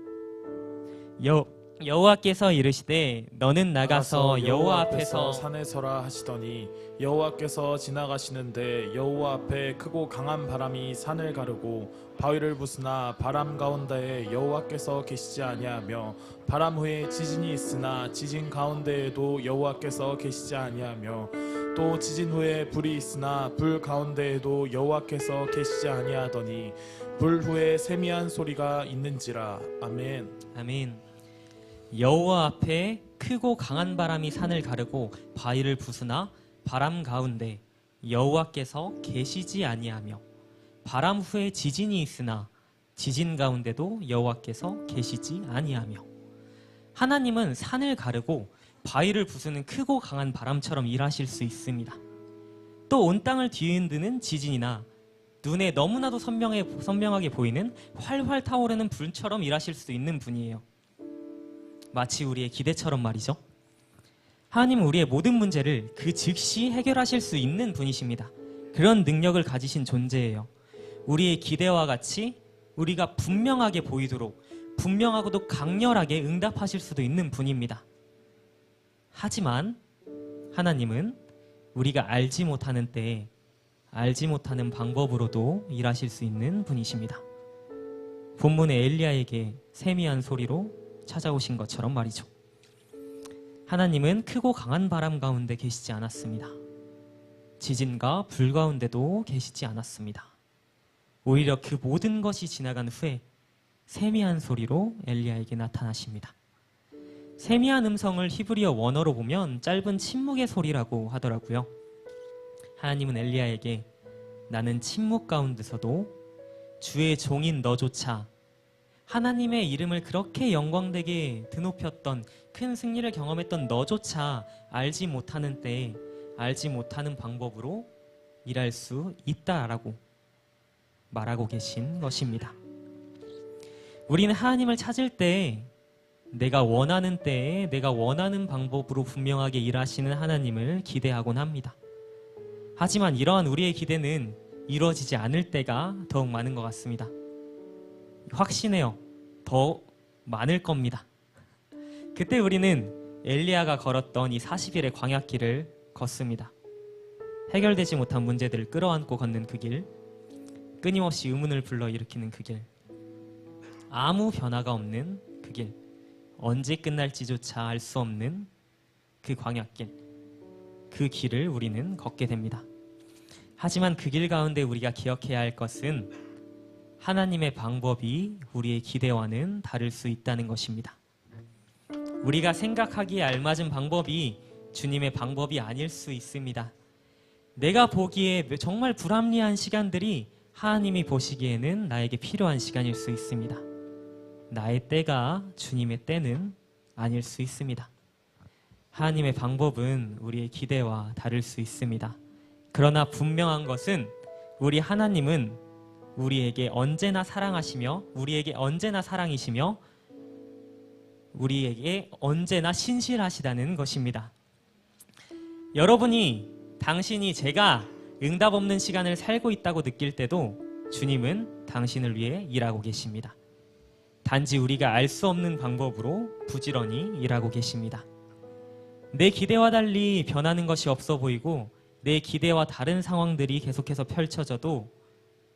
여호와께서 이르시되 너는 나가서 여호와 앞에서 산에 서라 하시더니 여호와께서 지나가시는데 여호와 앞에 크고 강한 바람이 산을 가르고 바위를 부수나 바람 가운데에 여호와께서 계시지 아니하며 바람 후에 지진이 있으나 지진 가운데에도 여호와께서 계시지 아니하며 또 지진 후에 불이 있으나 불 가운데에도 여호와께서 계시지 아니하더니 불 후에 세미한 소리가 있는지라. 아멘. 아멘. 여호와 앞에 크고 강한 바람이 산을 가르고 바위를 부수나 바람 가운데 여호와께서 계시지 아니하며 바람 후에 지진이 있으나 지진 가운데도 여호와께서 계시지 아니하며. 하나님은 산을 가르고 바위를 부수는 크고 강한 바람처럼 일하실 수 있습니다. 또 온 땅을 뒤흔드는 지진이나 눈에 너무나도 선명하게 보이는 활활 타오르는 불처럼 일하실 수 있는 분이에요. 마치 우리의 기대처럼 말이죠. 하나님은 우리의 모든 문제를 그 즉시 해결하실 수 있는 분이십니다. 그런 능력을 가지신 존재예요. 우리의 기대와 같이 우리가 분명하게 보이도록 분명하고도 강렬하게 응답하실 수도 있는 분입니다. 하지만 하나님은 우리가 알지 못하는 때에 알지 못하는 방법으로도 일하실 수 있는 분이십니다. 본문의 엘리야에게 세미한 소리로 찾아오신 것처럼 말이죠. 하나님은 크고 강한 바람 가운데 계시지 않았습니다. 지진과 불 가운데도 계시지 않았습니다. 오히려 그 모든 것이 지나간 후에 세미한 소리로 엘리야에게 나타나십니다. 세미한 음성을 히브리어 원어로 보면 짧은 침묵의 소리라고 하더라고요. 하나님은 엘리야에게 나는 침묵 가운데서도 주의 종인 너조차 하나님의 이름을 그렇게 영광되게 드높였던 큰 승리를 경험했던 너조차 알지 못하는 때에 알지 못하는 방법으로 일할 수 있다라고 말하고 계신 것입니다. 우리는 하나님을 찾을 때 내가 원하는 때에 내가 원하는 방법으로 분명하게 일하시는 하나님을 기대하곤 합니다. 하지만 이러한 우리의 기대는 이루어지지 않을 때가 더욱 많은 것 같습니다. 확신해요. 더 많을 겁니다. 그때 우리는 엘리야가 걸었던 이 40일의 광야길을 걷습니다. 해결되지 못한 문제들을 끌어안고 걷는 그 길, 끊임없이 의문을 불러일으키는 그 길, 아무 변화가 없는 그 길, 언제 끝날지조차 알 수 없는 그 광야길, 그 길을 우리는 걷게 됩니다. 하지만 그 길 가운데 우리가 기억해야 할 것은 하나님의 방법이 우리의 기대와는 다를 수 있다는 것입니다. 우리가 생각하기에 알맞은 방법이 주님의 방법이 아닐 수 있습니다. 내가 보기에 정말 불합리한 시간들이 하나님이 보시기에는 나에게 필요한 시간일 수 있습니다. 나의 때가 주님의 때는 아닐 수 있습니다. 하나님의 방법은 우리의 기대와 다를 수 있습니다. 그러나 분명한 것은 우리 하나님은 우리에게 언제나 사랑하시며 우리에게 언제나 사랑이시며 우리에게 언제나 신실하시다는 것입니다. 여러분이 당신이 제가 응답 없는 시간을 살고 있다고 느낄 때도 주님은 당신을 위해 일하고 계십니다. 단지 우리가 알 수 없는 방법으로 부지런히 일하고 계십니다. 내 기대와 달리 변하는 것이 없어 보이고 내 기대와 다른 상황들이 계속해서 펼쳐져도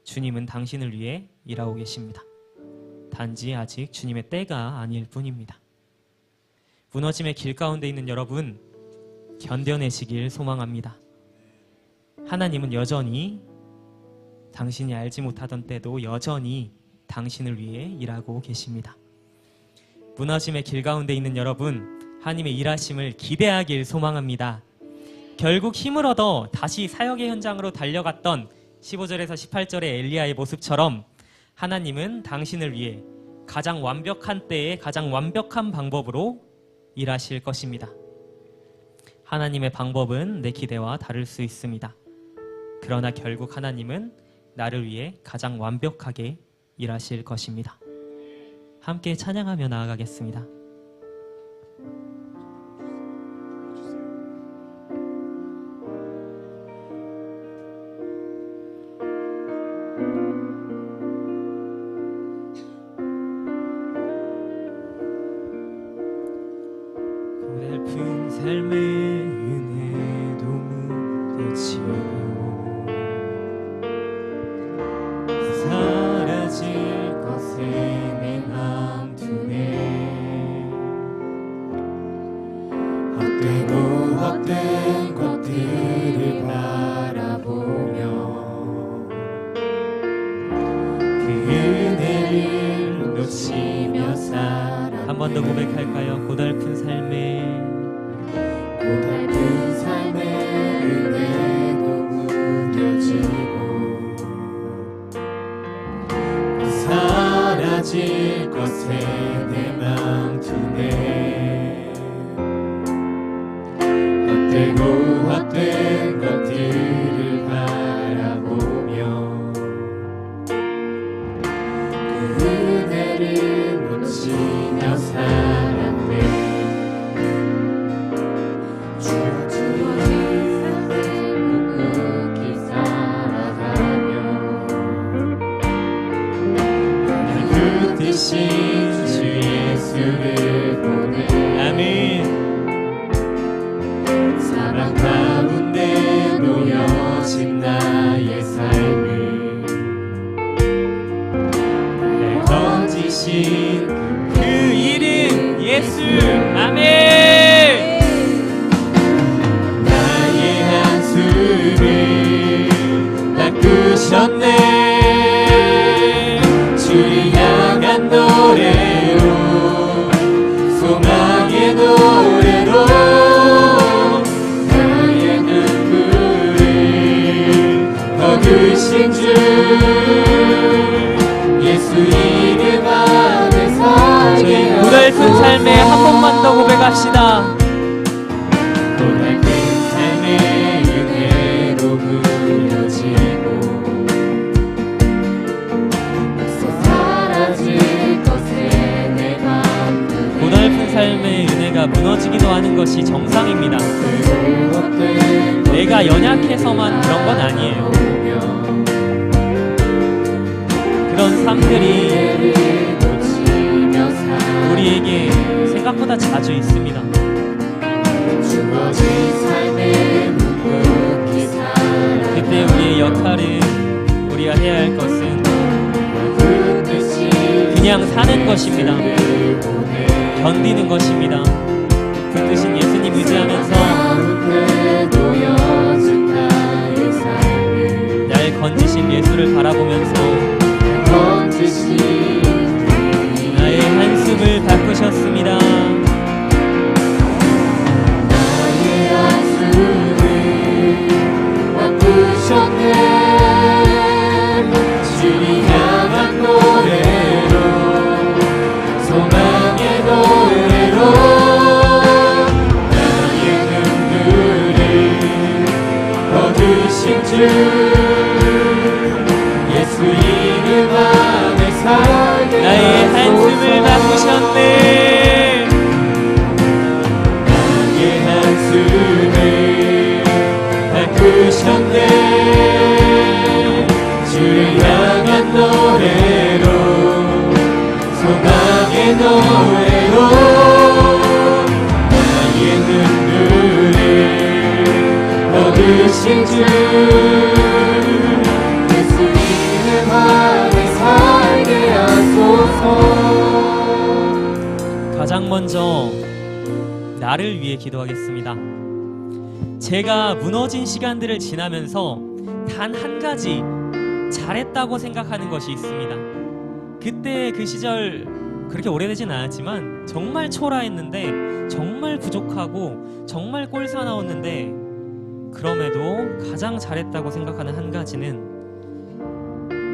주님은 당신을 위해 일하고 계십니다. 단지 아직 주님의 때가 아닐 뿐입니다. 무너짐의 길 가운데 있는 여러분, 견뎌내시길 소망합니다. 하나님은 여전히 당신이 알지 못하던 때도 여전히 당신을 위해 일하고 계십니다. 무너짐의 길 가운데 있는 여러분, 하나님의 일하심을 기대하길 소망합니다. 결국 힘을 얻어 다시 사역의 현장으로 달려갔던 15절에서 18절의 엘리야의 모습처럼 하나님은 당신을 위해 가장 완벽한 때에 가장 완벽한 방법으로 일하실 것입니다. 하나님의 방법은 내 기대와 다를 수 있습니다. 그러나 결국 하나님은 나를 위해 가장 완벽하게 일하실 것입니다. 함께 찬양하며 나아가겠습니다. 그대를 놓치며 살아. 한 번 더 고백할까요? 고달픈 삶에 고달픈 삶의 은혜도 무뎌지고 사라질 것에 내 맘 두네. 헛되고 헛된 것들을 바라보며 그 은혜를 놓치며 살았네. 주어진 삶을 묵묵히 살아가며 그 뜻인 주 예수를 보내. 아멘. 사랑 가운데 놓여진 나의 삶을 날 건지신 그 이름 예수. 아멘. 나의 한숨을 바꾸셨네. 주를 향한 노래로 소망의 노래로 나의 눈물을 거두신 주 예수 이름 안에 살게 하소서. 고달픈 삶에 한 번만 더 고백합시다. 고달픈 삶의 은혜로 무뎌지고 사라질 것에 내 맘 두네. 고달픈 삶의 은혜가 무너지기도 하는 것이 정상입니다. 내가 연약해서만 그런 건 아니에요. 그런 삶들이 우리에게 생각보다 자주 있습니다. 그때 우리의 역할은, 우리가 해야 할 것은 그냥 사는 것입니다. 견디는 것입니다. 붙드신 예수님 의지하면서 날 건지신 예수를 바라보면서 나의 한숨을 바꾸셨습니다. 주를 향한 노래로 소망의 노래로 나의 눈물을 거두신 주 예수 이름 안에 살게 나의 한숨을 바꾸셨네. 나의 한숨을 바꾸셨네. 주를 향한 노래로 소망의 노래로 나의 눈물을 거두신 주 예수 이름 안에 살게 하소서. 가장 먼저 나를 위해 기도하겠습니다. 제가 무너진 시간들을 지나면서 단 한 가지 잘했다고 생각하는 것이 있습니다. 그때 그 시절 그렇게 오래되진 않았지만 정말 초라했는데, 정말 부족하고 정말 꼴사나웠는데, 그럼에도 가장 잘했다고 생각하는 한 가지는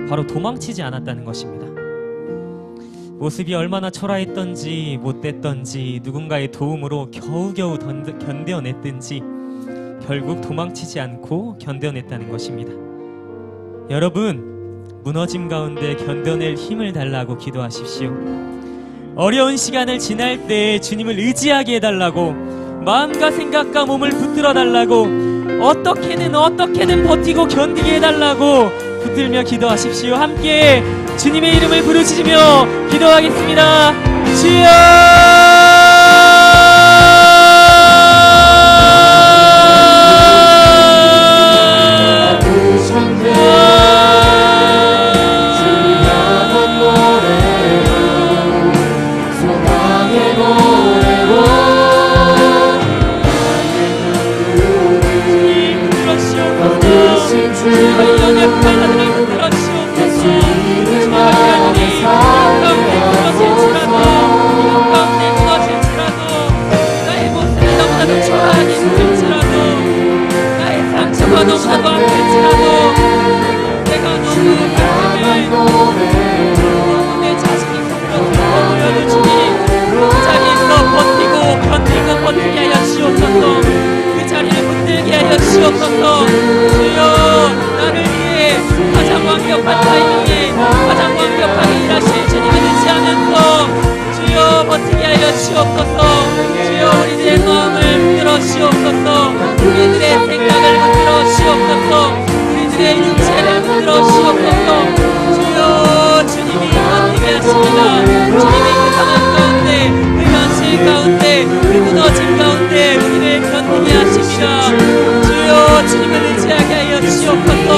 바로 도망치지 않았다는 것입니다. 모습이 얼마나 초라했던지 못됐던지 누군가의 도움으로 겨우겨우 견뎌냈든지 결국 도망치지 않고 견뎌냈다는 것입니다. 여러분, 무너짐 가운데 견뎌낼 힘을 달라고 기도하십시오. 어려운 시간을 지날 때 주님을 의지하게 해달라고, 마음과 생각과 몸을 붙들어 달라고, 어떻게든 버티고 견디게 해달라고 붙들며 기도하십시오. 함께 주님의 이름을 부르짖으며 기도하겠습니다. 주여! 예수 이름 안에 그렇지라도 내가 너무 내 자신이 힘들어도 주님 그 자리에서 버티고 버티게 하여 주옵소서. 그 자리를 붙들게 하여 주옵소서. 주여 나를 위해 가장 완벽한 타이밍에 가장 완벽하게 일하실 주님을 의지하면서 주여 버티게 하여 주옵소서. 주여 우리들의 마음을 흔들어 주옵소서. 우리들의 생각을 흔들어 주옵소서. 우리들의 육체를 흔들어 주옵소서. 주여 주님이 버티게 하십니다. 주님이 그 상황 가운데 그 현실 가운데 그 무너짐 가운데 우리를 견디게 하십니다. 주여 주님을 의지하게 하여 주옵소서.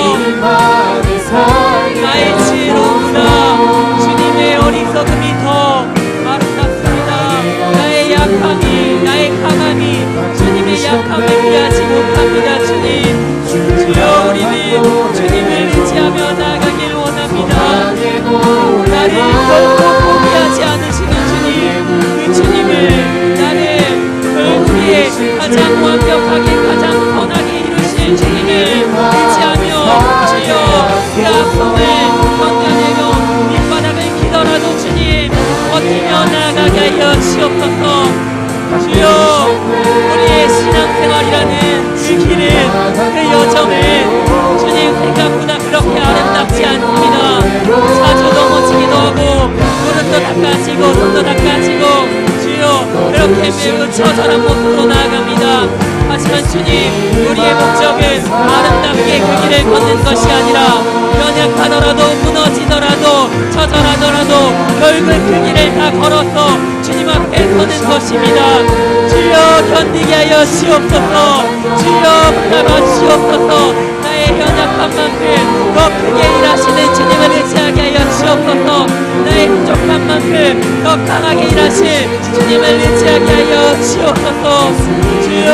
나의 지혜로움보다 주님의 어리석음이 더 아름답습니다. 나의 약함이 나의 강함이 주님의 약함을 비하지 못합니다. 주님 주여 우리는 주님을 의지하며 나아가길 원합니다. 나를 결코 포기하지 않으시는 주님 그 주님을 나를 결국에 가장 완벽하게 가장 선하게 이루실 주님을 의지하며 주여 그 아픔을 견뎌내며 밑바닥을 기더라도 주님 버티며 나아가게 하여 주옵소서. 주여 우리의 신앙생활이라는 그 길은 그 여정은 주님 생각보다 그렇게 아름답지 않습니다. 자주 넘어지기도 하고 무릎도 닦아지고 손도 닦아지고 주여 그렇게 매우 처절한 모습으로 나아갑니다. 하지만 주님 우리의 목적은 아름답게 그 길을 걷는 것이 아니라 연약하더라도 무너지더라도 처절하더라도 결국 그 길을 다 걸어서 주님 앞에 서는 것입니다. 주여 견디게 하여 주옵소서. 주여 붙잡아 주옵소서. 나의 연약한 만큼 더 크게 일하시는 주님을 의지하게 하여 주옵소서. 나의 부족한 만큼 더 강하게 일하실 주님을 의지하게 하여 주옵소서. 주여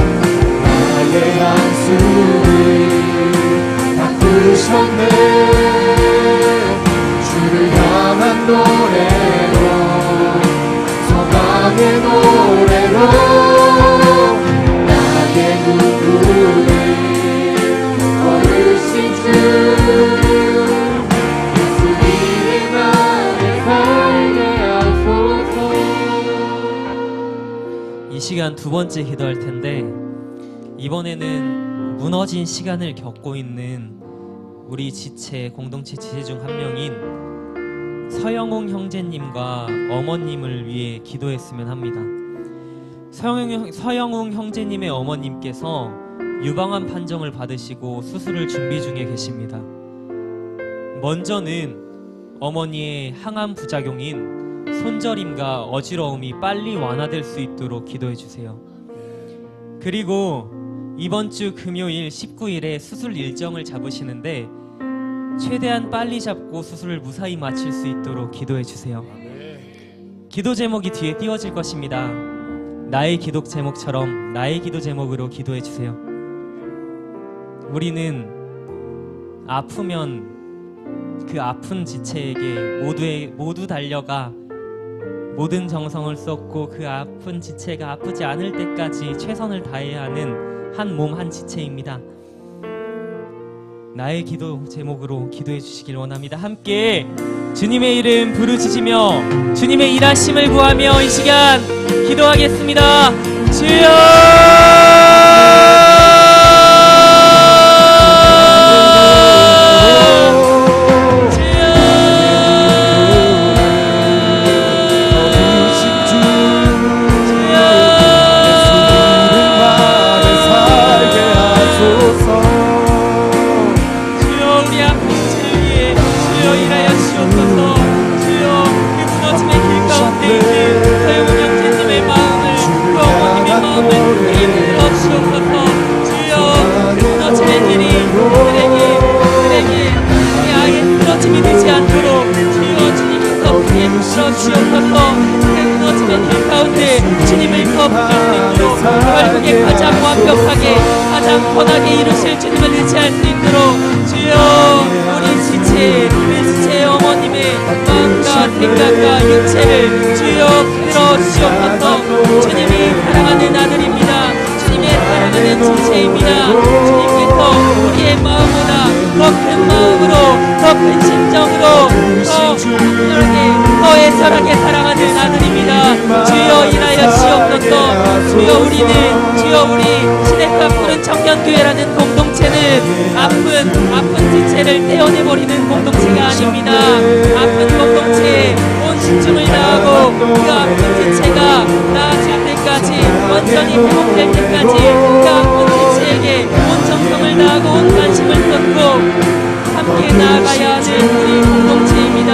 나의 한숨을 바꾸셨네. 주를 향한 노래로 소망의 노래로 나의 누구를 걸으신 주 예수님의 나를 살게 하소서. 이 시간 두 번째 기도할 텐데 이번에는 무너진 시간을 겪고 있는 우리 지체 공동체 지체 중 한 명인 서영웅 형제님과 어머님을 위해 기도했으면 합니다. 서영웅 형제님의 어머님께서 유방암 판정을 받으시고 수술을 준비 중에 계십니다. 먼저는 어머니의 항암 부작용인 손저림과 어지러움이 빨리 완화될 수 있도록 기도해 주세요. 그리고 이번 주 금요일 19일에 수술 일정을 잡으시는데 최대한 빨리 잡고 수술을 무사히 마칠 수 있도록 기도해 주세요. 기도 제목이 뒤에 띄워질 것입니다. 나의 기도 제목처럼 나의 기도 제목으로 기도해 주세요. 우리는 아프면 그 아픈 지체에게 모두 달려가 모든 정성을 쏟고 그 아픈 지체가 아프지 않을 때까지 최선을 다해야 하는 한 몸 한 지체입니다. 나의 기도 제목으로 기도해 주시길 원합니다. 함께 주님의 이름 부르짖으며 주님의 일하심을 구하며 이 시간 기도하겠습니다. 주여 결국에 가장 완벽하게 가장 편하게 이루실 주님을 의지할 수 있도록 주여 우리 지체 그 지체의 어머니 어머님의 마음과 생각과 육체를 주여 들어주시옵소서. 주님이 사랑하는 아들입니다. 주님의 사랑하는 지체입니다. 주님께서 우리의 마음보다 더 큰 마음으로, 더 큰 심정으로, 더 특별하게, 더 애절하게 사랑하는 아들입니다. 주여 일하여 주옵소서. 주여 우리는, 주여 우리 시대가 푸른 청년교회라는 공동체는 아픈 지체를 떼어내버리는 공동체가 아닙니다. 아픈 공동체에 온 신중을 다하고 그 아픈 지체가 나아질 때까지, 완전히 회복될 때까지 그 아픈 지체에게 온 정성을 다하고 온 관심을 쏟고 함께 나아가야 하는 우리 공동체입니다.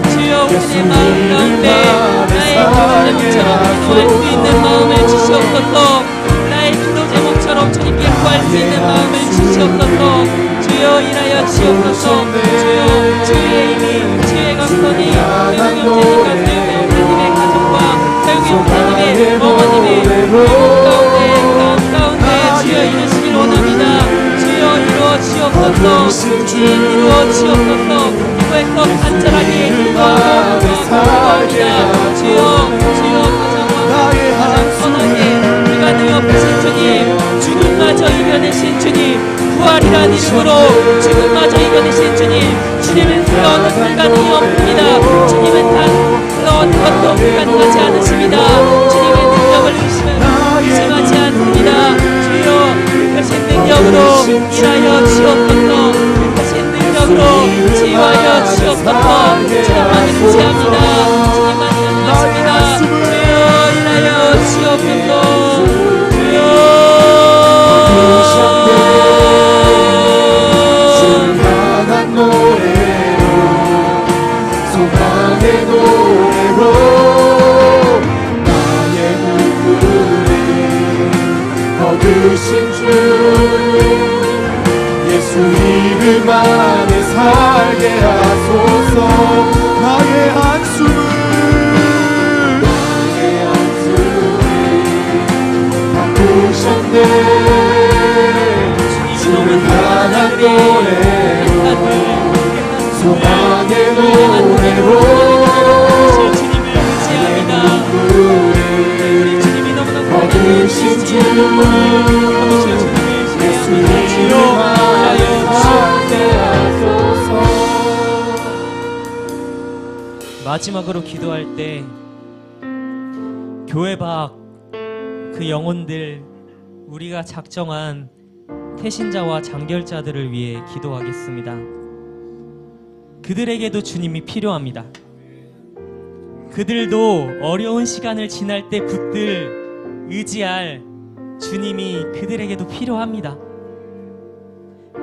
주여 우리의 마음 가운데 나의 기도 제목처럼 기도할 수 있는 마음을 주시옵소서. 나의 기도 제목처럼 주님께 구할 수 있는 마음을 주시옵소서. 주여 일하여 주옵소서. 주여 주의 힘이, 주의 강선이 태웅 형제님과 태웅 형제님의 가족과 태웅 형제님의 어머님의 가운데 주여 이루시길 원합니다. 주여 이루어 주옵소서. 주여 이루어 주옵소서. 이거에서 간절하게 기도하고 기도합니다. 주여 가장 선하게 우리가 되어보신 주님, 죽음마저 이겨내신 주님, 부활이란 이름으로 죽음마저 이겨내신 주님, 주님은 그 어느 불가능이 없습니다. 주님은 단 그 어느 것도 불가능하지 않으십니다. 주님의 능력을 의심하지 않습니다. 주여 그것인 능력으로 일하여 주옵소서. 그것인 능력으로 치유하여 주옵소서. 주님만 의지합니다. 주님만 인하십니다. 주여 일하여 주옵소서. 주여 신나는 노래로 소망의 노래로 나의 눈물을 거두신 주 예수 이름 안에 살게 하소서. 나의 한숨을 바꾸셨네. 신나는 노래로 소망의 노래로 주님을 의지합니다. 우리 주님이 너무나 거두신 주 예수 이름 안에 살게 하소서. 마지막으로 기도할 때 교회 밖 그 영혼들, 우리가 작정한 태신자와 장결자들을 위해 기도하겠습니다. 그들에게도 주님이 필요합니다. 그들도 어려운 시간을 지날 때 붙들 의지할 주님이 그들에게도 필요합니다.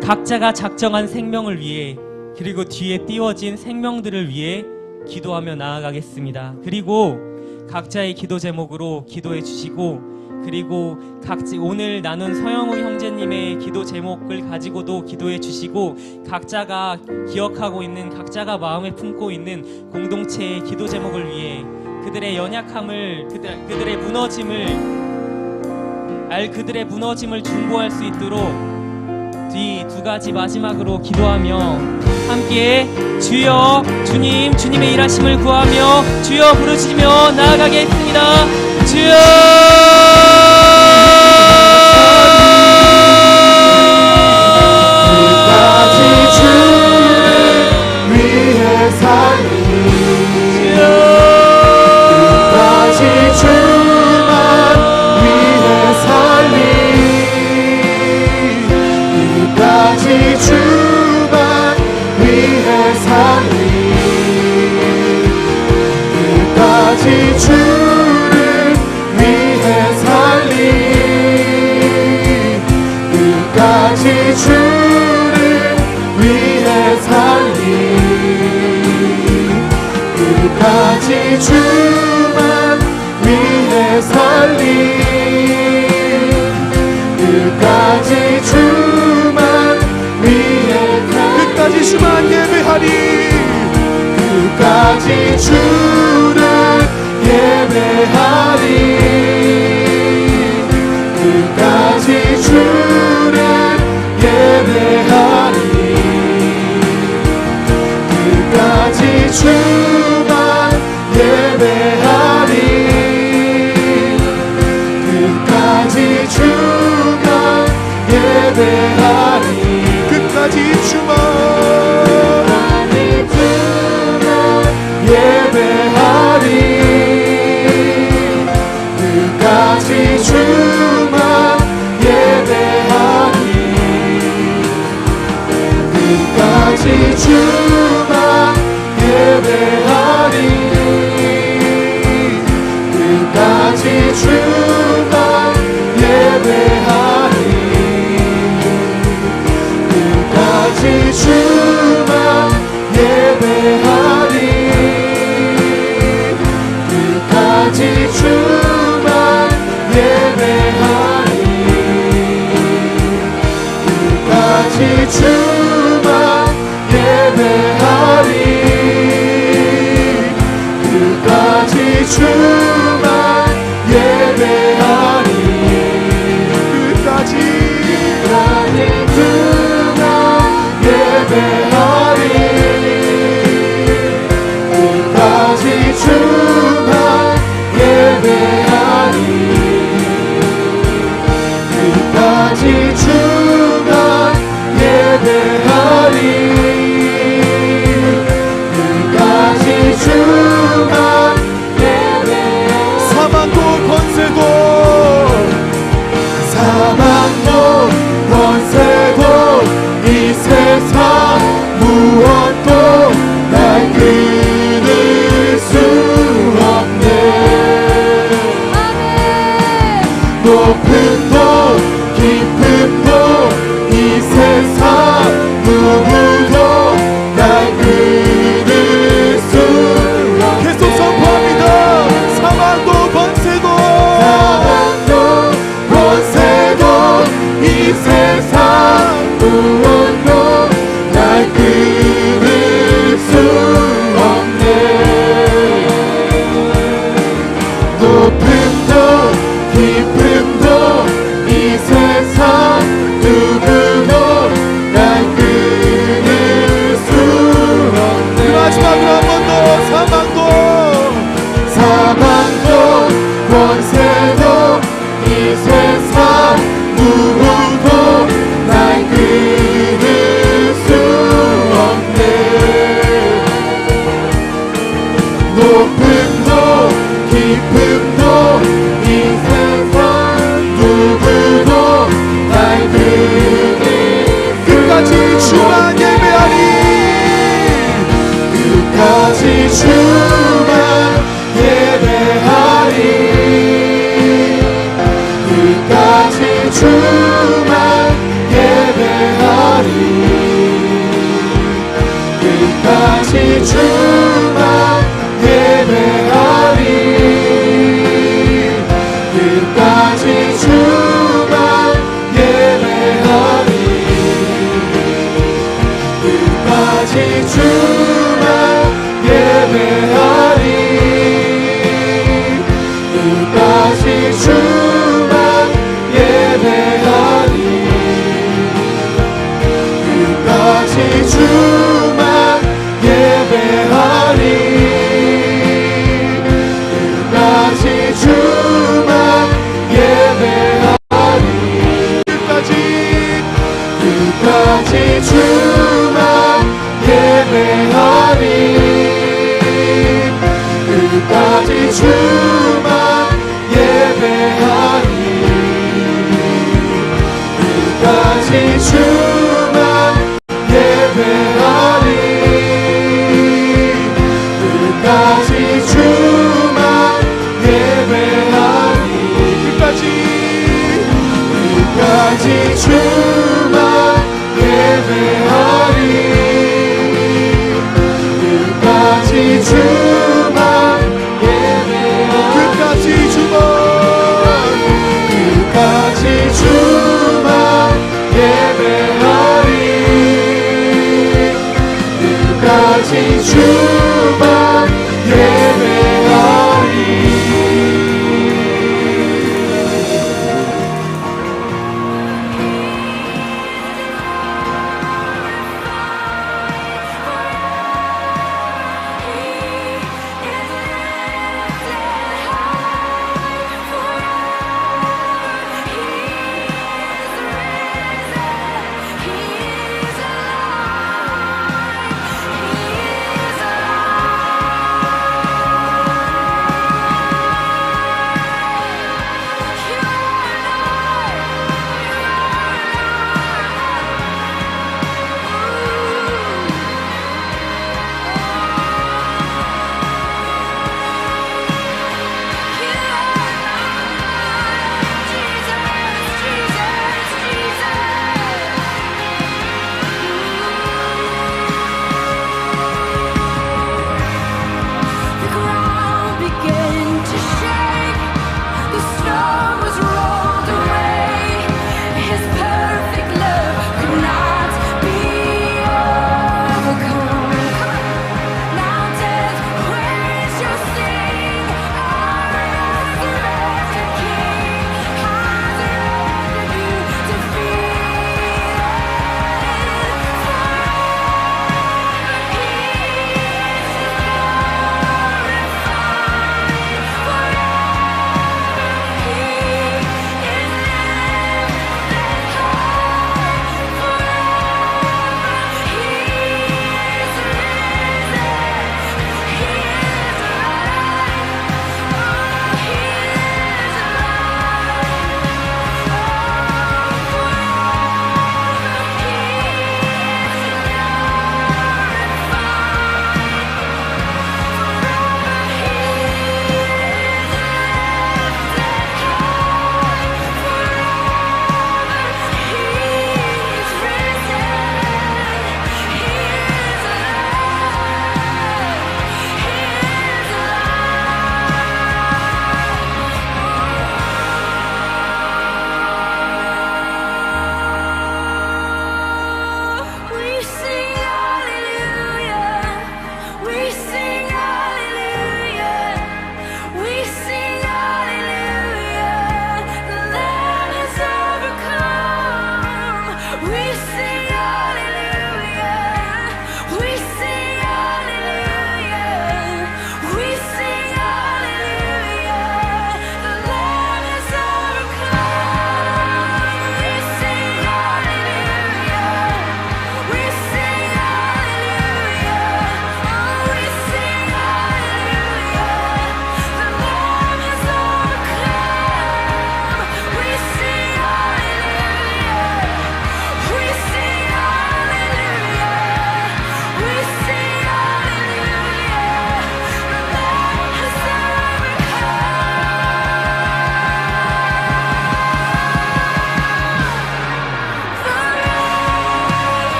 각자가 작정한 생명을 위해, 그리고 뒤에 띄워진 생명들을 위해 기도하며 나아가겠습니다. 그리고 각자의 기도 제목으로 기도해 주시고, 그리고 오늘 나눈 서영우 형제님의 기도 제목을 가지고도 기도해 주시고, 각자가 기억하고 있는, 각자가 마음에 품고 있는 공동체의 기도 제목을 위해 그들의 연약함을, 그들의 무너짐을 중보할 수 있도록 뒤 두 가지 마지막으로 기도하며 함께 주여, 주님, 주님의 일하심을 구하며 주여 부르시며 나아가겠습니다. 주여 끝까지 주만 예배하리. 끝까지 주를 예배하리. 끝까지 주를 예배하리. 끝까지 끝까지 주만 예배하리 끝까지 주만 예배하리 끝까지 주만 예배하리 끝까지 주만 예배하리 끝까지 주만 예배하리 끝까지 주만 예배하리 끝까지 주만 예배하리 끝까지 주만 예배하리 끝까지 주만 예배하리 끝까지 주만 예배하리 끝까지 주만 예배하리 끝까지 주만 예배하리 끝까지 주만 예배하리 사망도 권세도 사망도 권세도 이 세상 무엇도 날 끊을 수 없네 높음도 깊음도 이 세상 누구도 날 끊을 수 없네 계속 선포합니다. 사망도 권세도 권세도 이 세상 무엇도 날 끊을 수 없네 높음도 깊음도 이 세상 누구도 날 끊을 수 없네 그 마지막으로 한 번 더 사망도 권세도 이 세상 누구도 날 끊을 수 없네 높음도 깊음도 이 세상 누구도 날 끊을 끝까지 주만 예배하리 끝까지 주만 예배하리 끝까지 주만 예배하리 끝까지 주만 예배하리 끝까지 주만 예배하리 끝까지 주만 예배하리 끝까지 주만 예배하리 끝까지 주만 예배하리 끝까지 주만 예배하리 끝까지 주만 예배하리 끝까지 주만 예배하리 끝까지 주만 예배하리 끝까지 주만 예배하리 끝까지 주만 예배하리 끝까지 주만 예배하리 끝까지 주만 끝까지 주만